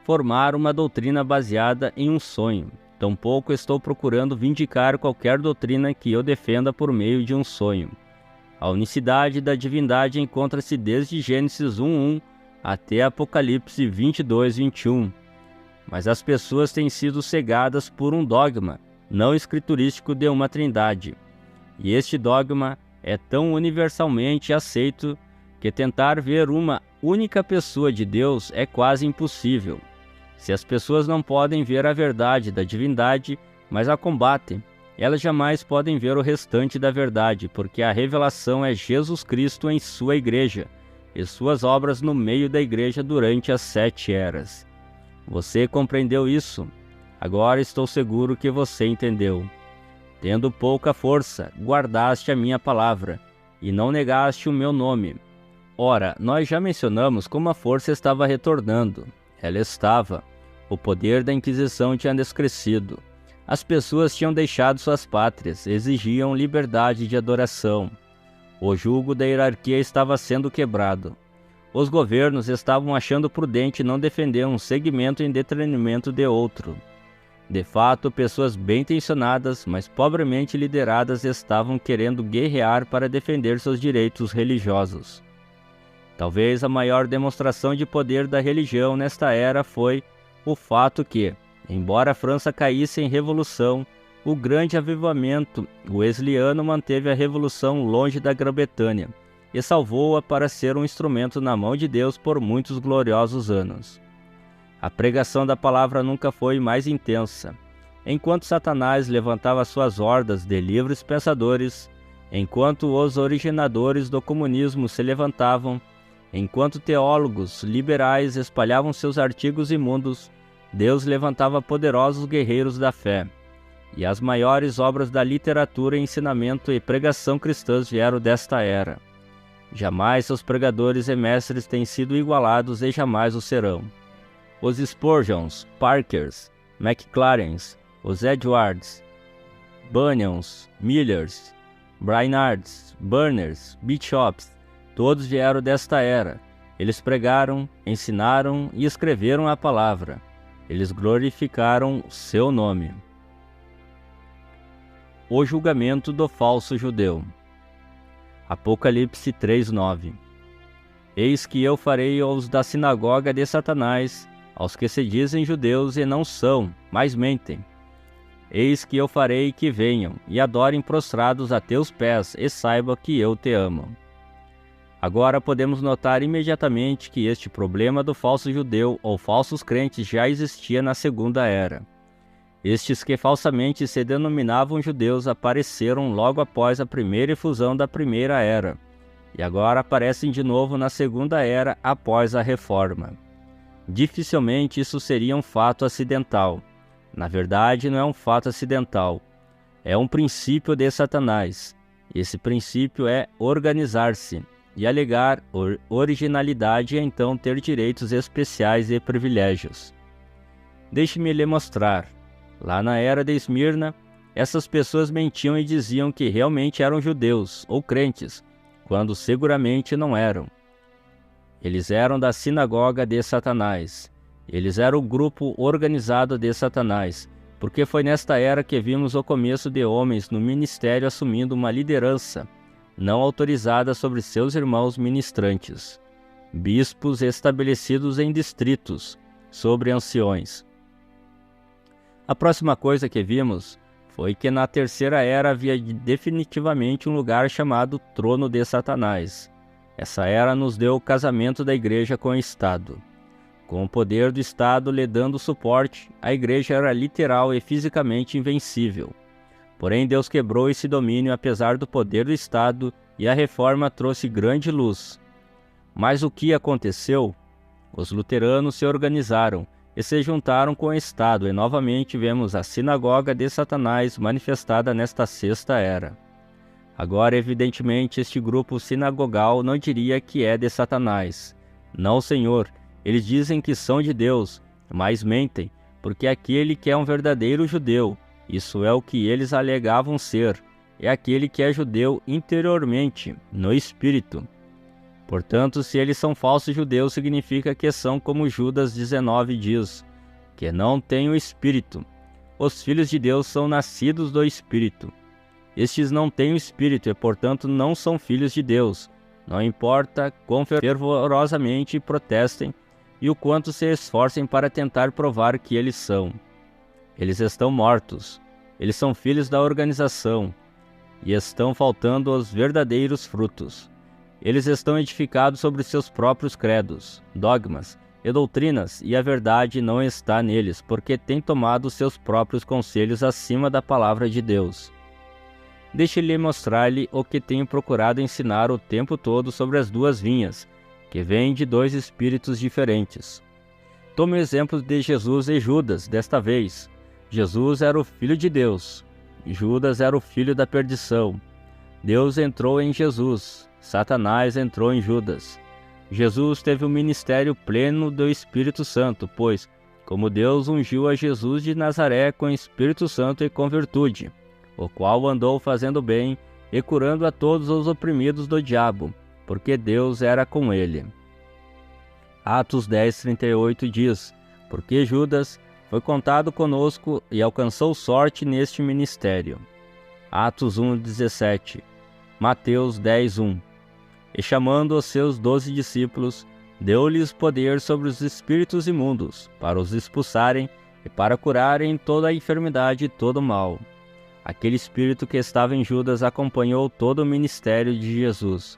formar uma doutrina baseada em um sonho. Tampouco estou procurando vindicar qualquer doutrina que eu defenda por meio de um sonho. A unicidade da divindade encontra-se desde Gênesis 1:1 até Apocalipse 22:21. Mas as pessoas têm sido cegadas por um dogma não escriturístico de uma trindade. E este dogma é tão universalmente aceito que tentar ver uma única pessoa de Deus é quase impossível. Se as pessoas não podem ver a verdade da divindade, mas a combatem, elas jamais podem ver o restante da verdade, porque a revelação é Jesus Cristo em sua igreja, e suas obras no meio da igreja durante as 7 eras. Você compreendeu isso? Agora estou seguro que você entendeu. Tendo pouca força, guardaste a minha palavra, e não negaste o meu nome. Ora, nós já mencionamos como a força estava retornando. Ela estava. O poder da Inquisição tinha descrescido. As pessoas tinham deixado suas pátrias, exigiam liberdade de adoração. O jugo da hierarquia estava sendo quebrado. Os governos estavam achando prudente não defender um segmento em detrimento de outro. De fato, pessoas bem-intencionadas, mas pobremente lideradas, estavam querendo guerrear para defender seus direitos religiosos. Talvez a maior demonstração de poder da religião nesta era foi o fato que, embora a França caísse em revolução, o grande avivamento wesleyano manteve a revolução longe da Grã-Bretanha e salvou-a para ser um instrumento na mão de Deus por muitos gloriosos anos. A pregação da palavra nunca foi mais intensa. Enquanto Satanás levantava suas hordas de livres pensadores, enquanto os originadores do comunismo se levantavam, enquanto teólogos liberais espalhavam seus artigos imundos, Deus levantava poderosos guerreiros da fé. E as maiores obras da literatura, ensinamento e pregação cristãs vieram desta era. Jamais seus pregadores e mestres têm sido igualados e jamais o serão. Os Spurgeons, Parkers, Maclarens, os Edwards, Bunyans, Millers, Brainards, Burners, Bishops, todos vieram desta era. Eles pregaram, ensinaram e escreveram a palavra. Eles glorificaram seu nome. O julgamento do falso judeu. Apocalipse 3:9. Eis que eu farei aos da sinagoga de Satanás, aos que se dizem judeus e não são, mas mentem. Eis que eu farei que venham e adorem prostrados a teus pés e saibam que eu te amo. Agora podemos notar imediatamente que este problema do falso judeu ou falsos crentes já existia na Segunda Era. Estes que falsamente se denominavam judeus apareceram logo após a primeira efusão da Primeira Era, e agora aparecem de novo na Segunda Era após a Reforma. Dificilmente isso seria um fato acidental. Na verdade, não é um fato acidental. É um princípio de Satanás. Esse princípio é organizar-se e alegar originalidade e então ter direitos especiais e privilégios. Deixe-me lhe mostrar. Lá na era de Esmirna, essas pessoas mentiam e diziam que realmente eram judeus ou crentes, quando seguramente não eram. Eles eram da sinagoga de Satanás. Eles eram o grupo organizado de Satanás, porque foi nesta era que vimos o começo de homens no ministério assumindo uma liderança não autorizada sobre seus irmãos ministrantes, bispos estabelecidos em distritos, sobre anciões. A próxima coisa que vimos foi que na Terceira Era havia definitivamente um lugar chamado Trono de Satanás. Essa era nos deu o casamento da Igreja com o Estado. Com o poder do Estado lhe dando suporte, a Igreja era literal e fisicamente invencível. Porém, Deus quebrou esse domínio apesar do poder do Estado e a Reforma trouxe grande luz. Mas o que aconteceu? Os luteranos se organizaram e se juntaram com o Estado, e novamente vemos a sinagoga de Satanás manifestada nesta Sexta Era. Agora, evidentemente, este grupo sinagogal não diria que é de Satanás. Não, Senhor, eles dizem que são de Deus, mas mentem, porque aquele que é um verdadeiro judeu, isso é o que eles alegavam ser, é aquele que é judeu interiormente, no espírito. Portanto, se eles são falsos judeus, significa que são como Judas 19 diz, que não têm o Espírito. Os filhos de Deus são nascidos do Espírito. Estes não têm o Espírito e, portanto, não são filhos de Deus. Não importa quão fervorosamente protestem e o quanto se esforcem para tentar provar que eles são. Eles estão mortos. Eles são filhos da organização e estão faltando os verdadeiros frutos. Eles estão edificados sobre seus próprios credos, dogmas e doutrinas, e a verdade não está neles, porque têm tomado seus próprios conselhos acima da palavra de Deus. Deixe-lhe mostrar-lhe o que tenho procurado ensinar o tempo todo sobre as duas vinhas, que vêm de dois espíritos diferentes. Tome o exemplo de Jesus e Judas, desta vez. Jesus era o Filho de Deus, Judas era o filho da perdição. Deus entrou em Jesus, Satanás entrou em Judas. Jesus teve um ministério pleno do Espírito Santo, pois, como Deus ungiu a Jesus de Nazaré com Espírito Santo e com virtude, o qual andou fazendo bem e curando a todos os oprimidos do diabo, porque Deus era com ele. Atos 10:38 diz, porque Judas, foi contado conosco e alcançou sorte neste ministério. Atos 1:17, Mateus 10:1. E chamando os seus 12 discípulos, deu-lhes poder sobre os espíritos imundos, para os expulsarem e para curarem toda a enfermidade e todo o mal. Aquele espírito que estava em Judas acompanhou todo o ministério de Jesus.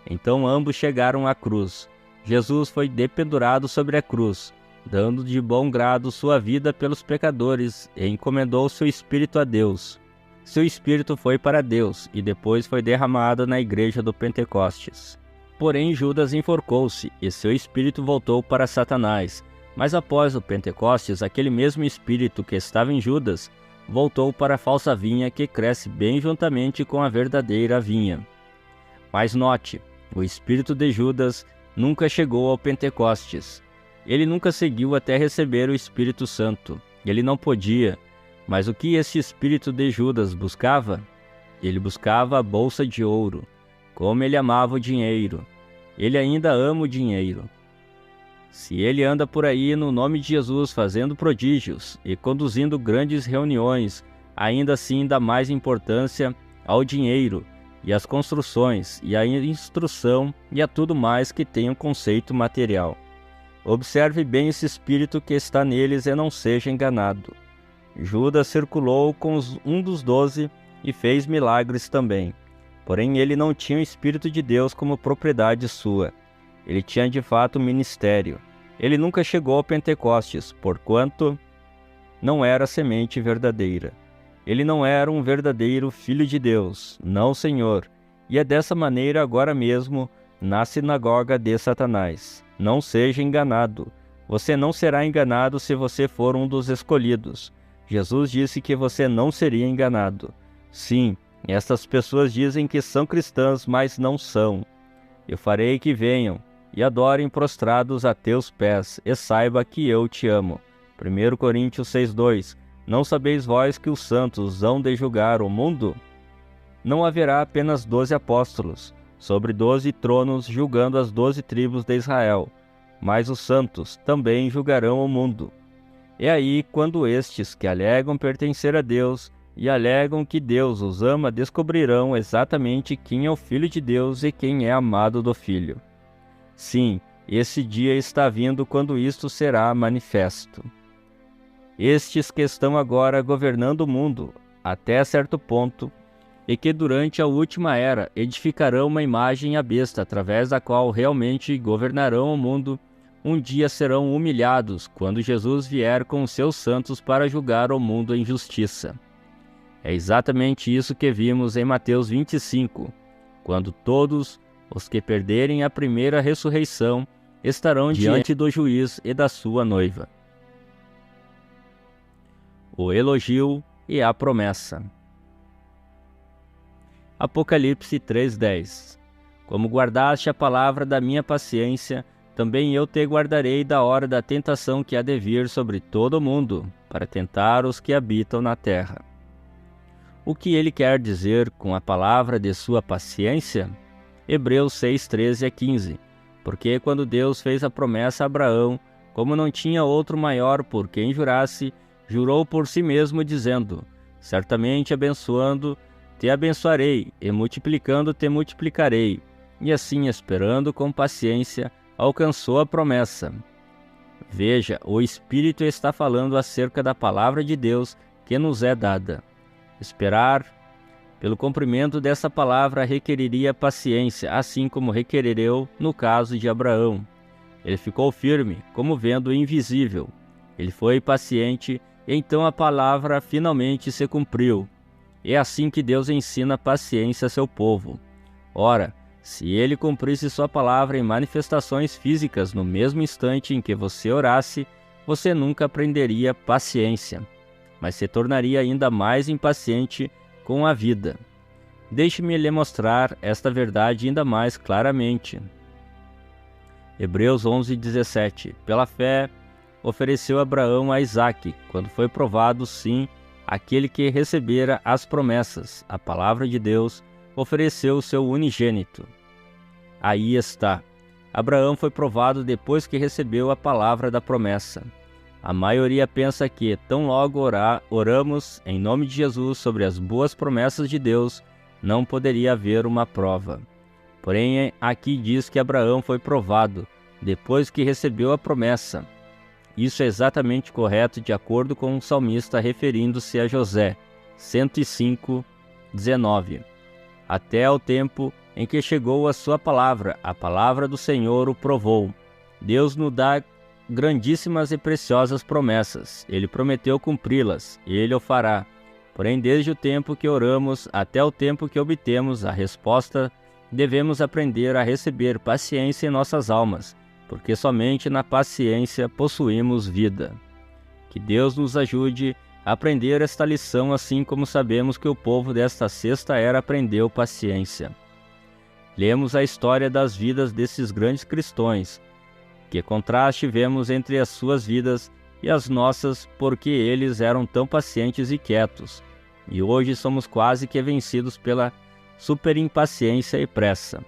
Então ambos chegaram à cruz. Jesus foi dependurado sobre a cruz, dando de bom grado sua vida pelos pecadores, e encomendou seu espírito a Deus. Seu espírito foi para Deus, e depois foi derramado na igreja do Pentecostes. Porém Judas enforcou-se, e seu espírito voltou para Satanás. Mas após o Pentecostes, aquele mesmo espírito que estava em Judas voltou para a falsa vinha que cresce bem juntamente com a verdadeira vinha. Mas note, o espírito de Judas nunca chegou ao Pentecostes. Ele nunca seguiu até receber o Espírito Santo. Ele não podia. Mas o que esse espírito de Judas buscava? Ele buscava a bolsa de ouro. Como ele amava o dinheiro. Ele ainda ama o dinheiro. Se ele anda por aí no nome de Jesus fazendo prodígios e conduzindo grandes reuniões, ainda assim dá mais importância ao dinheiro e às construções e à instrução e a tudo mais que tem um conceito material. Observe bem esse espírito que está neles e não seja enganado. Judas circulou com um dos 12 e fez milagres também. Porém ele não tinha o Espírito de Deus como propriedade sua. Ele tinha de fato um ministério. Ele nunca chegou ao Pentecostes, porquanto não era semente verdadeira. Ele não era um verdadeiro filho de Deus, não Senhor. E é dessa maneira agora mesmo na sinagoga de Satanás. Não seja enganado. Você não será enganado se você for um dos escolhidos. Jesus disse que você não seria enganado. Sim, estas pessoas dizem que são cristãs, mas não são. Eu farei que venham e adorem prostrados a teus pés, e saiba que eu te amo. 1 Coríntios 6:2. Não sabeis vós que os santos hão de julgar o mundo? Não haverá apenas 12 apóstolos, sobre 12 tronos julgando as 12 tribos de Israel, mas os santos também julgarão o mundo. E aí, quando estes que alegam pertencer a Deus e alegam que Deus os ama, descobrirão exatamente quem é o Filho de Deus e quem é amado do Filho. Sim, esse dia está vindo quando isto será manifesto. Estes que estão agora governando o mundo, até certo ponto, e que durante a última era edificarão uma imagem à besta, através da qual realmente governarão o mundo, um dia serão humilhados, quando Jesus vier com os seus santos para julgar o mundo em justiça. É exatamente isso que vimos em Mateus 25, quando todos os que perderem a primeira ressurreição estarão diante do juiz e da sua noiva. O elogio e a promessa. Apocalipse 3:10. Como guardaste a palavra da minha paciência, também eu te guardarei da hora da tentação que há de vir sobre todo o mundo, para tentar os que habitam na terra. O que ele quer dizer com a palavra de sua paciência? Hebreus 6:13-15. Porque quando Deus fez a promessa a Abraão, como não tinha outro maior por quem jurasse, jurou por si mesmo, dizendo: certamente abençoando te abençoarei, e multiplicando te multiplicarei. E assim, esperando com paciência, alcançou a promessa. Veja, o Espírito está falando acerca da palavra de Deus que nos é dada. Esperar pelo cumprimento dessa palavra requeriria paciência, assim como requereu no caso de Abraão. Ele ficou firme, como vendo o invisível. Ele foi paciente, e então a palavra finalmente se cumpriu. É assim que Deus ensina paciência a seu povo. Ora, se ele cumprisse sua palavra em manifestações físicas no mesmo instante em que você orasse, você nunca aprenderia paciência, mas se tornaria ainda mais impaciente com a vida. Deixe-me lhe mostrar esta verdade ainda mais claramente. Hebreus 11:17. Pela fé, ofereceu Abraão a Isaque, quando foi provado, sim, aquele que recebera as promessas, a palavra de Deus, ofereceu o seu unigênito. Aí está. Abraão foi provado depois que recebeu a palavra da promessa. A maioria pensa que, tão logo oramos em nome de Jesus sobre as boas promessas de Deus, não poderia haver uma prova. Porém, aqui diz que Abraão foi provado, depois que recebeu a promessa. Isso é exatamente correto de acordo com o salmista referindo-se a José, 105:19. Até o tempo em que chegou a sua palavra, a palavra do Senhor o provou. Deus nos dá grandíssimas e preciosas promessas. Ele prometeu cumpri-las, e Ele o fará. Porém, desde o tempo que oramos até o tempo que obtemos a resposta, devemos aprender a receber paciência em nossas almas, porque somente na paciência possuímos vida. Que Deus nos ajude a aprender esta lição, assim como sabemos que o povo desta sexta era aprendeu paciência. Lemos a história das vidas desses grandes cristãos. Que contraste vemos entre as suas vidas e as nossas, porque eles eram tão pacientes e quietos, e hoje somos quase que vencidos pela superimpaciência e pressa.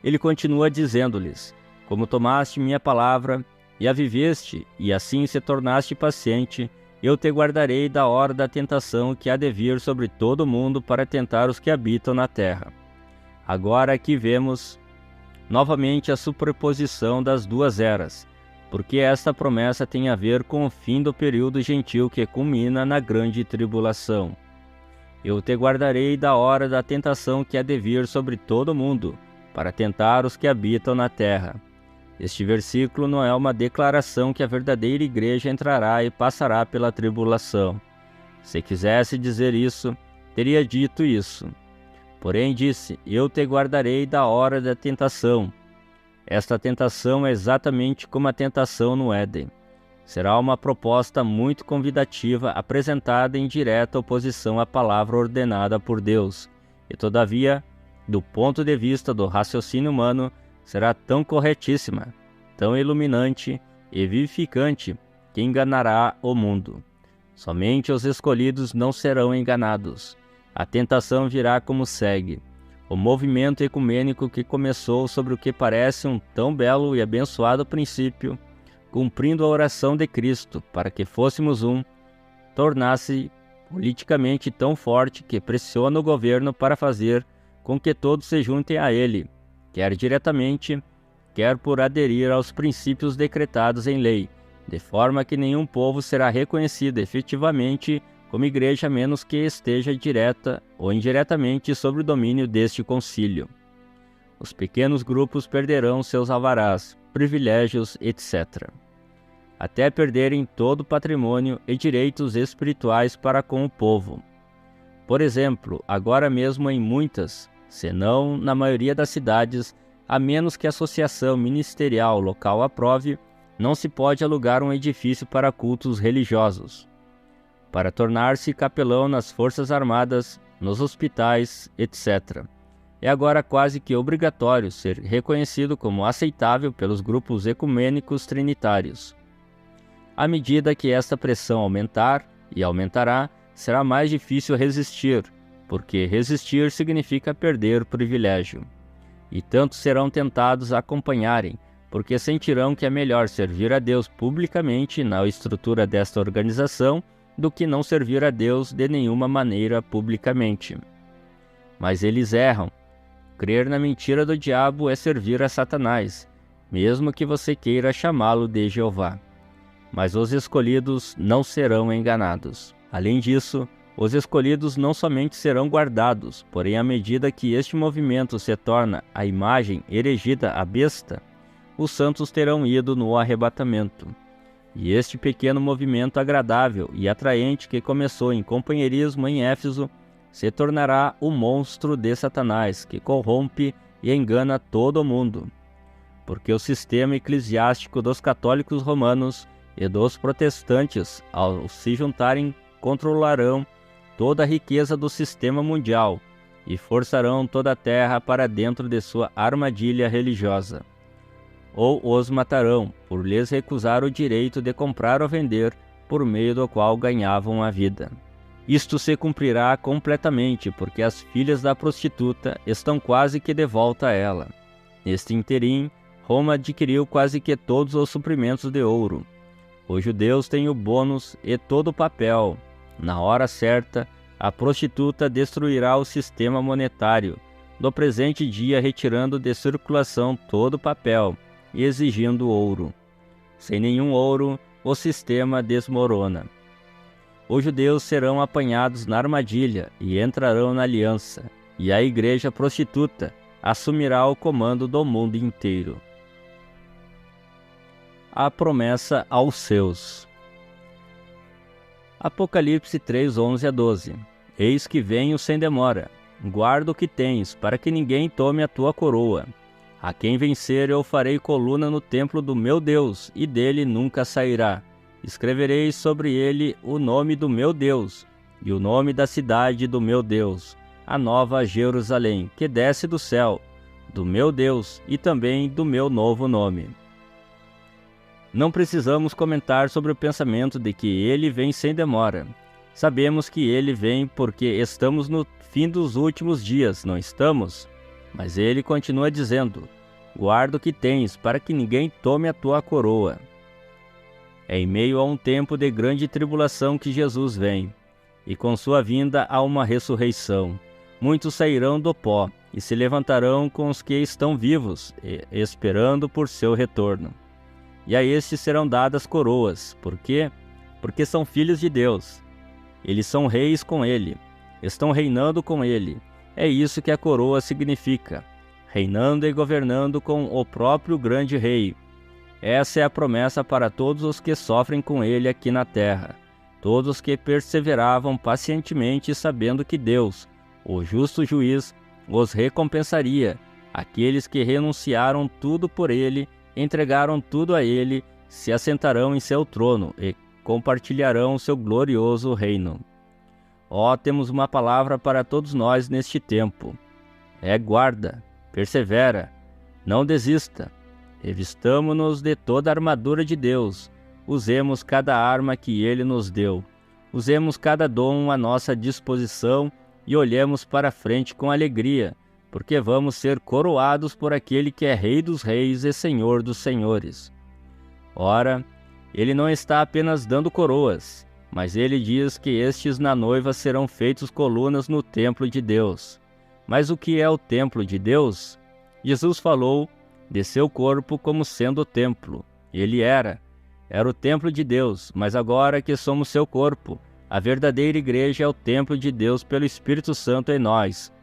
Ele continua dizendo-lhes: como tomaste minha palavra e a viveste, e assim se tornaste paciente, eu te guardarei da hora da tentação que há de vir sobre todo o mundo para tentar os que habitam na terra. Agora aqui vemos novamente a superposição das duas eras, porque esta promessa tem a ver com o fim do período gentil que culmina na grande tribulação. Eu te guardarei da hora da tentação que há de vir sobre todo o mundo, para tentar os que habitam na terra. Este versículo não é uma declaração que a verdadeira igreja entrará e passará pela tribulação. Se quisesse dizer isso, teria dito isso. Porém disse: eu te guardarei da hora da tentação. Esta tentação é exatamente como a tentação no Éden. Será uma proposta muito convidativa apresentada em direta oposição à palavra ordenada por Deus, e todavia, do ponto de vista do raciocínio humano, será tão corretíssima, tão iluminante e vivificante que enganará o mundo. Somente os escolhidos não serão enganados. A tentação virá como segue: o movimento ecumênico que começou sobre o que parece um tão belo e abençoado princípio, cumprindo a oração de Cristo para que fôssemos um, tornasse politicamente tão forte que pressiona o governo para fazer com que todos se juntem a ele, quer diretamente, quer por aderir aos princípios decretados em lei, de forma que nenhum povo será reconhecido efetivamente como igreja a menos que esteja direta ou indiretamente sob o domínio deste concílio. Os pequenos grupos perderão seus alvarás, privilégios, etc., até perderem todo o patrimônio e direitos espirituais para com o povo. Por exemplo, agora mesmo em muitas, se não na maioria das cidades, a menos que a associação ministerial local aprove, não se pode alugar um edifício para cultos religiosos. Para tornar-se capelão nas forças armadas, nos hospitais, etc., é agora quase que obrigatório ser reconhecido como aceitável pelos grupos ecumênicos trinitários. À medida que esta pressão aumentar, e aumentará, será mais difícil resistir, porque resistir significa perder privilégio. E tantos serão tentados a acompanharem, porque sentirão que é melhor servir a Deus publicamente na estrutura desta organização do que não servir a Deus de nenhuma maneira publicamente. Mas eles erram. Crer na mentira do diabo é servir a Satanás, mesmo que você queira chamá-lo de Jeová. Mas os escolhidos não serão enganados. Além disso, os escolhidos não somente serão guardados, porém à medida que este movimento se torna a imagem erigida à besta, os santos terão ido no arrebatamento. E este pequeno movimento agradável e atraente que começou em companheirismo em Éfeso, se tornará o monstro de Satanás, que corrompe e engana todo o mundo. Porque o sistema eclesiástico dos católicos romanos e dos protestantes, ao se juntarem, controlarão toda a riqueza do sistema mundial e forçarão toda a terra para dentro de sua armadilha religiosa. Ou os matarão, por lhes recusar o direito de comprar ou vender, por meio do qual ganhavam a vida. Isto se cumprirá completamente, porque as filhas da prostituta estão quase que de volta a ela. Neste interim, Roma adquiriu quase que todos os suprimentos de ouro. Os judeus têm o bônus e todo o papel. Na hora certa, a prostituta destruirá o sistema monetário do presente dia, retirando de circulação todo o papel e exigindo ouro. Sem nenhum ouro, o sistema desmorona. Os judeus serão apanhados na armadilha e entrarão na aliança, e a igreja prostituta assumirá o comando do mundo inteiro. A promessa aos seus. Apocalipse 3, 11 a 12. Eis que venho sem demora. Guarda o que tens, para que ninguém tome a tua coroa. A quem vencer eu farei coluna no templo do meu Deus, e dele nunca sairá. Escreverei sobre ele o nome do meu Deus, e o nome da cidade do meu Deus, a nova Jerusalém, que desce do céu, do meu Deus, e também do meu novo nome. Não precisamos comentar sobre o pensamento de que ele vem sem demora. Sabemos que ele vem porque estamos no fim dos últimos dias, não estamos? Mas ele continua dizendo: guarda o que tens, para que ninguém tome a tua coroa. É em meio a um tempo de grande tribulação que Jesus vem, e com sua vinda há uma ressurreição. Muitos sairão do pó e se levantarão com os que estão vivos, esperando por seu retorno. E a estes serão dadas coroas. Por quê? Porque são filhos de Deus. Eles são reis com ele, estão reinando com ele. É isso que a coroa significa, reinando e governando com o próprio grande rei. Essa é a promessa para todos os que sofrem com ele aqui na terra, todos que perseveravam pacientemente, sabendo que Deus, o justo juiz, os recompensaria. Aqueles que renunciaram tudo por ele, entregaram tudo a ele, se assentarão em seu trono e compartilharão seu glorioso reino. Ó, temos uma palavra para todos nós neste tempo. Guarda, persevera, não desista. Revistamo-nos de toda a armadura de Deus. Usemos cada arma que ele nos deu. Usemos cada dom à nossa disposição e olhemos para frente com alegria, porque vamos ser coroados por aquele que é Rei dos Reis e Senhor dos Senhores. Ora, ele não está apenas dando coroas, mas ele diz que estes na noiva serão feitos colunas no templo de Deus. Mas o que é o templo de Deus? Jesus falou de seu corpo como sendo o templo. Ele era o templo de Deus, mas agora que somos seu corpo, a verdadeira igreja é o templo de Deus pelo Espírito Santo em nós.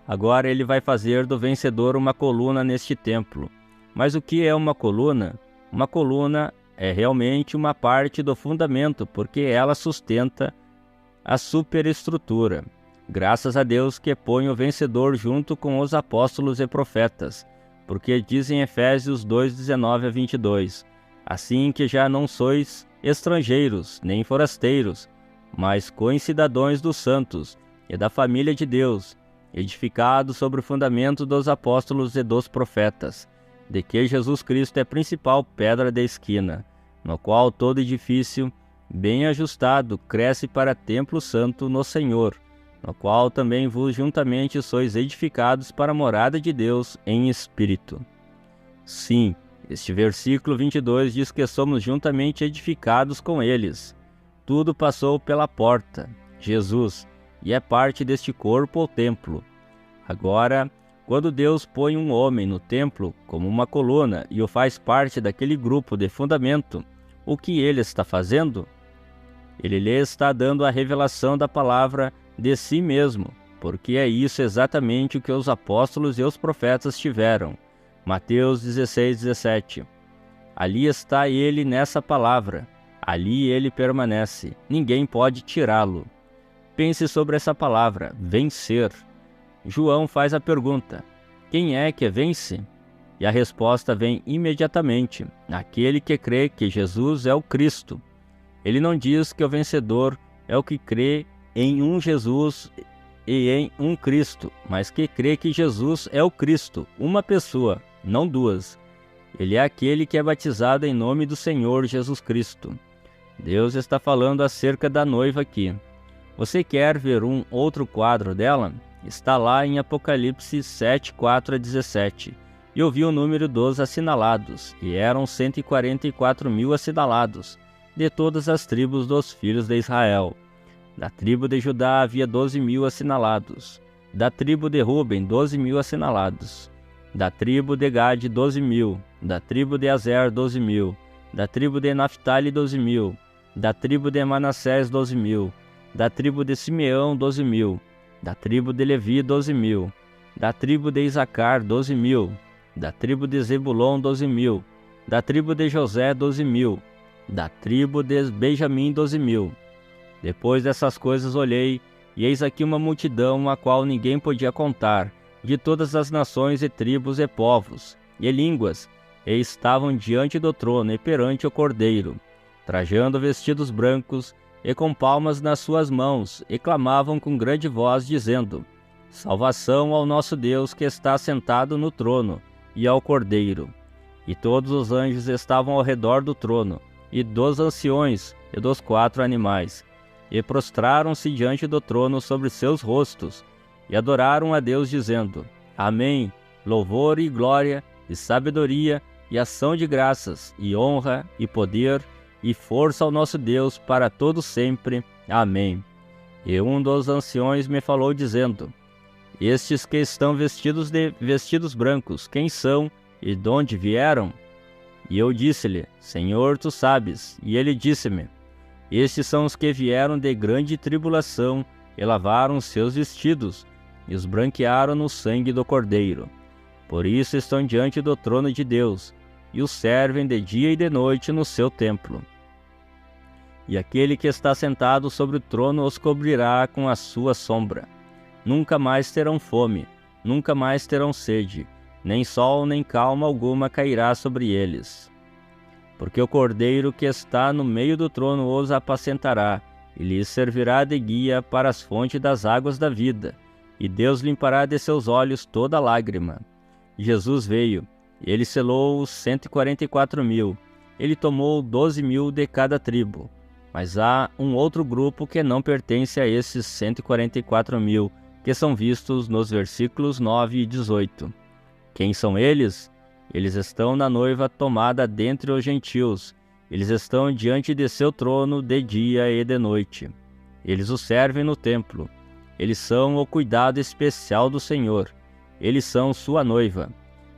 Agora ele vai fazer do vencedor uma coluna neste templo. Mas o que é uma coluna? Uma coluna é realmente uma parte do fundamento, porque ela sustenta a superestrutura. Graças a Deus que põe o vencedor junto com os apóstolos e profetas, porque diz em Efésios 2, 19 a 22, assim que já não sois estrangeiros, nem forasteiros, mas coincidadãos dos santos e da família de Deus, edificados sobre o fundamento dos apóstolos e dos profetas, de que Jesus Cristo é a principal pedra da esquina, no qual todo edifício, bem ajustado, cresce para templo santo no Senhor, no qual também vos juntamente sois edificados para a morada de Deus em Espírito. Sim, este versículo 22 diz que somos juntamente edificados com eles. Tudo passou pela porta, Jesus, e é parte deste corpo ou templo. Agora, quando Deus põe um homem no templo como uma coluna e o faz parte daquele grupo de fundamento, o que ele está fazendo? Ele lhe está dando a revelação da palavra de si mesmo, porque é isso exatamente o que os apóstolos e os profetas tiveram. Mateus 16, 17. Ali está ele nessa palavra, ali ele permanece, ninguém pode tirá-lo. Pense sobre essa palavra, vencer. João faz a pergunta: quem é que vence? E a resposta vem imediatamente: aquele que crê que Jesus é o Cristo. Ele não diz que o vencedor é o que crê em um Jesus e em um Cristo, mas que crê que Jesus é o Cristo, uma pessoa, não duas. Ele é aquele que é batizado em nome do Senhor Jesus Cristo. Deus está falando acerca da noiva aqui. Você quer ver um outro quadro dela? Está lá em Apocalipse 7, 4 a 17. E ouvi o número dos assinalados, e eram 144 mil assinalados. de todas as tribos dos filhos de Israel. Da tribo de Judá havia 12.000 assinalados. Da tribo de Ruben, 12.000 assinalados. Da tribo de Gade, 12.000. Da tribo de Azer, 12.000. Da tribo de Naphtali, 12.000. Da tribo de Manassés, 12.000. Da tribo de Simeão, 12.000. Da tribo de Levi, 12.000. Da tribo de Isacar, 12.000. Da tribo de Zebulon, 12.000. Da tribo de José, 12.000. Da tribo de Benjamim, 12.000. Depois dessas coisas olhei, e eis aqui uma multidão a qual ninguém podia contar, de todas as nações e tribos e povos, e línguas, e estavam diante do trono e perante o Cordeiro, trajando vestidos brancos, e com palmas nas suas mãos, e clamavam com grande voz, dizendo: Salvação ao nosso Deus que está sentado no trono, e ao Cordeiro. E todos os anjos estavam ao redor do trono, e dos anciões, e dos 4 animais, e prostraram-se diante do trono sobre seus rostos, e adoraram a Deus, dizendo: Amém, louvor e glória, e sabedoria, e ação de graças, e honra, e poder, e força ao nosso Deus para todo sempre. Amém. E um dos anciões me falou, dizendo: Estes que estão vestidos de vestidos brancos, quem são, e de onde vieram? E eu disse-lhe: Senhor, tu sabes. E ele disse-me: Estes são os que vieram de grande tribulação, e lavaram seus vestidos, e os branquearam no sangue do Cordeiro. Por isso estão diante do trono de Deus, e os servem de dia e de noite no seu templo. E aquele que está sentado sobre o trono os cobrirá com a sua sombra. Nunca mais terão fome, nunca mais terão sede, nem sol nem calma alguma cairá sobre eles. Porque o Cordeiro que está no meio do trono os apacentará, e lhes servirá de guia para as fontes das águas da vida, e Deus limpará de seus olhos toda lágrima. Jesus veio, ele selou os 144.000, ele tomou 12.000 de cada tribo. Mas há um outro grupo que não pertence a esses 144.000, que são vistos nos versículos 9 e 18. Quem são eles? Eles estão na noiva tomada dentre os gentios. Eles estão diante de seu trono de dia e de noite. Eles o servem no templo. Eles são o cuidado especial do Senhor. Eles são sua noiva.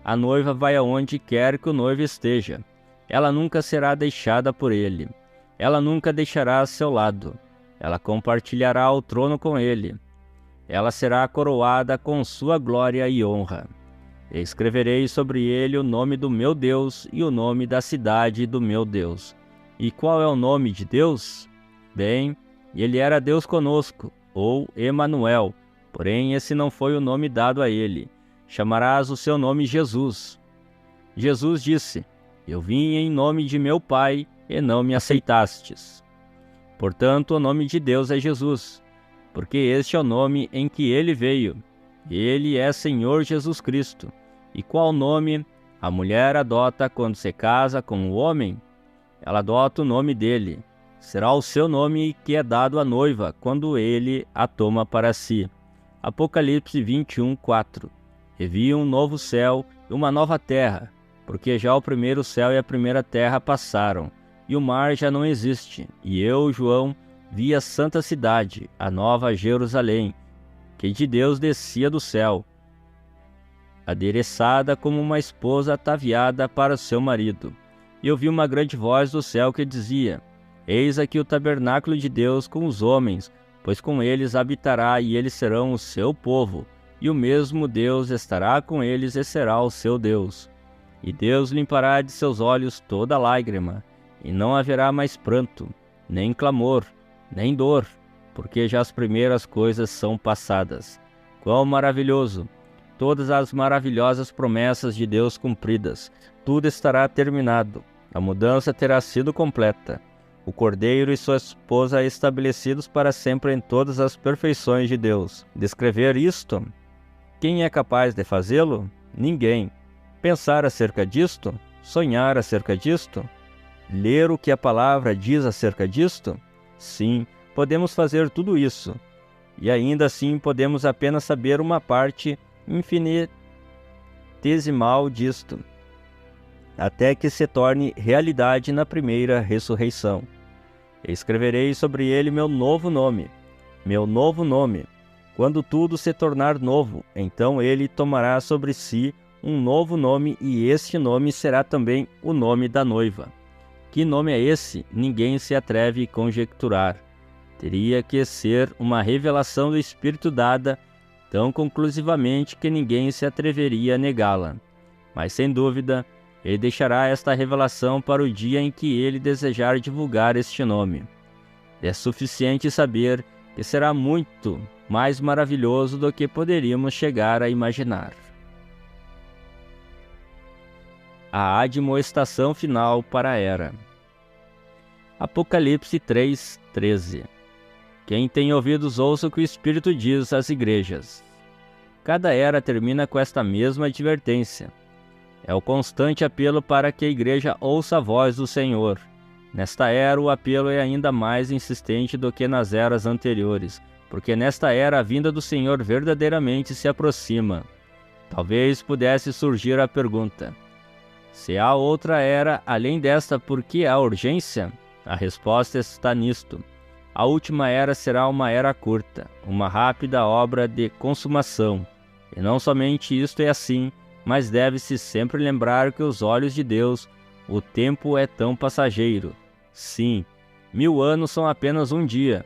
A noiva vai aonde quer que o noivo esteja. Ela nunca será deixada por ele. Ela nunca deixará a seu lado. Ela compartilhará o trono com ele. Ela será coroada com sua glória e honra. E escreverei sobre ele o nome do meu Deus e o nome da cidade do meu Deus. E qual é o nome de Deus? Bem, ele era Deus conosco, ou Emanuel, porém esse não foi o nome dado a ele. Chamarás o seu nome Jesus. Jesus disse: Eu vim em nome de meu Pai, e não me aceitastes. Portanto, o nome de Deus é Jesus, porque este é o nome em que ele veio. Ele é Senhor Jesus Cristo. E qual nome a mulher adota quando se casa com o homem? Ela adota o nome dele. Será o seu nome que é dado à noiva quando ele a toma para si. Apocalipse 21:4. E vi um novo céu e uma nova terra, porque já o primeiro céu e a primeira terra passaram, e o mar já não existe. E eu, João, vi a santa cidade, a nova Jerusalém, que de Deus descia do céu, adereçada como uma esposa ataviada para o seu marido. E eu vi uma grande voz do céu que dizia: Eis aqui o tabernáculo de Deus com os homens, pois com eles habitará, e eles serão o seu povo, e o mesmo Deus estará com eles e será o seu Deus. E Deus limpará de seus olhos toda lágrima, e não haverá mais pranto, nem clamor, nem dor, porque já as primeiras coisas são passadas. Quão maravilhoso! Todas as maravilhosas promessas de Deus cumpridas. Tudo estará terminado. A mudança terá sido completa. O Cordeiro e sua esposa estabelecidos para sempre em todas as perfeições de Deus. Descrever isto? Quem é capaz de fazê-lo? Ninguém. Pensar acerca disto? Sonhar acerca disto? Ler o que a palavra diz acerca disto? Sim, podemos fazer tudo isso. E ainda assim podemos apenas saber uma parte infinitesimal disto, até que se torne realidade na primeira ressurreição. Escreverei sobre ele meu novo nome. Meu novo nome. Quando tudo se tornar novo, então ele tomará sobre si um novo nome, e este nome será também o nome da noiva. Que nome é esse? Ninguém se atreve a conjecturar. Teria que ser uma revelação do Espírito dada tão conclusivamente que ninguém se atreveria a negá-la. Mas, sem dúvida, ele deixará esta revelação para o dia em que ele desejar divulgar este nome. É suficiente saber que será muito mais maravilhoso do que poderíamos chegar a imaginar. A admoestação final para a era. Apocalipse 3:13. Quem tem ouvidos ouça o que o Espírito diz às igrejas. Cada era termina com esta mesma advertência. É o constante apelo para que a igreja ouça a voz do Senhor. Nesta era, o apelo é ainda mais insistente do que nas eras anteriores, porque nesta era a vinda do Senhor verdadeiramente se aproxima. Talvez pudesse surgir a pergunta: se há outra era além desta, por que há urgência? A resposta está nisto. A última era será uma era curta, uma rápida obra de consumação. E não somente isto é assim, mas deve-se sempre lembrar que aos olhos de Deus, o tempo é tão passageiro. Sim, 1000 anos são apenas um dia.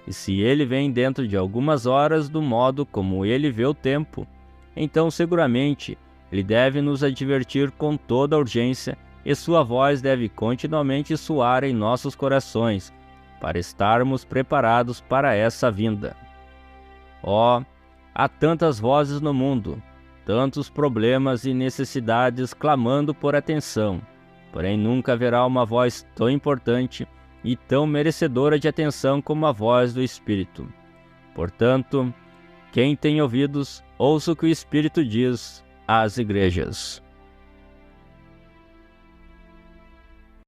E se ele vem dentro de algumas horas do modo como ele vê o tempo, então seguramente ele deve nos advertir com toda a urgência, e sua voz deve continuamente soar em nossos corações, para estarmos preparados para essa vinda. Oh, há tantas vozes no mundo, tantos problemas e necessidades clamando por atenção, porém nunca haverá uma voz tão importante e tão merecedora de atenção como a voz do Espírito. Portanto, quem tem ouvidos, ouça o que o Espírito diz às igrejas.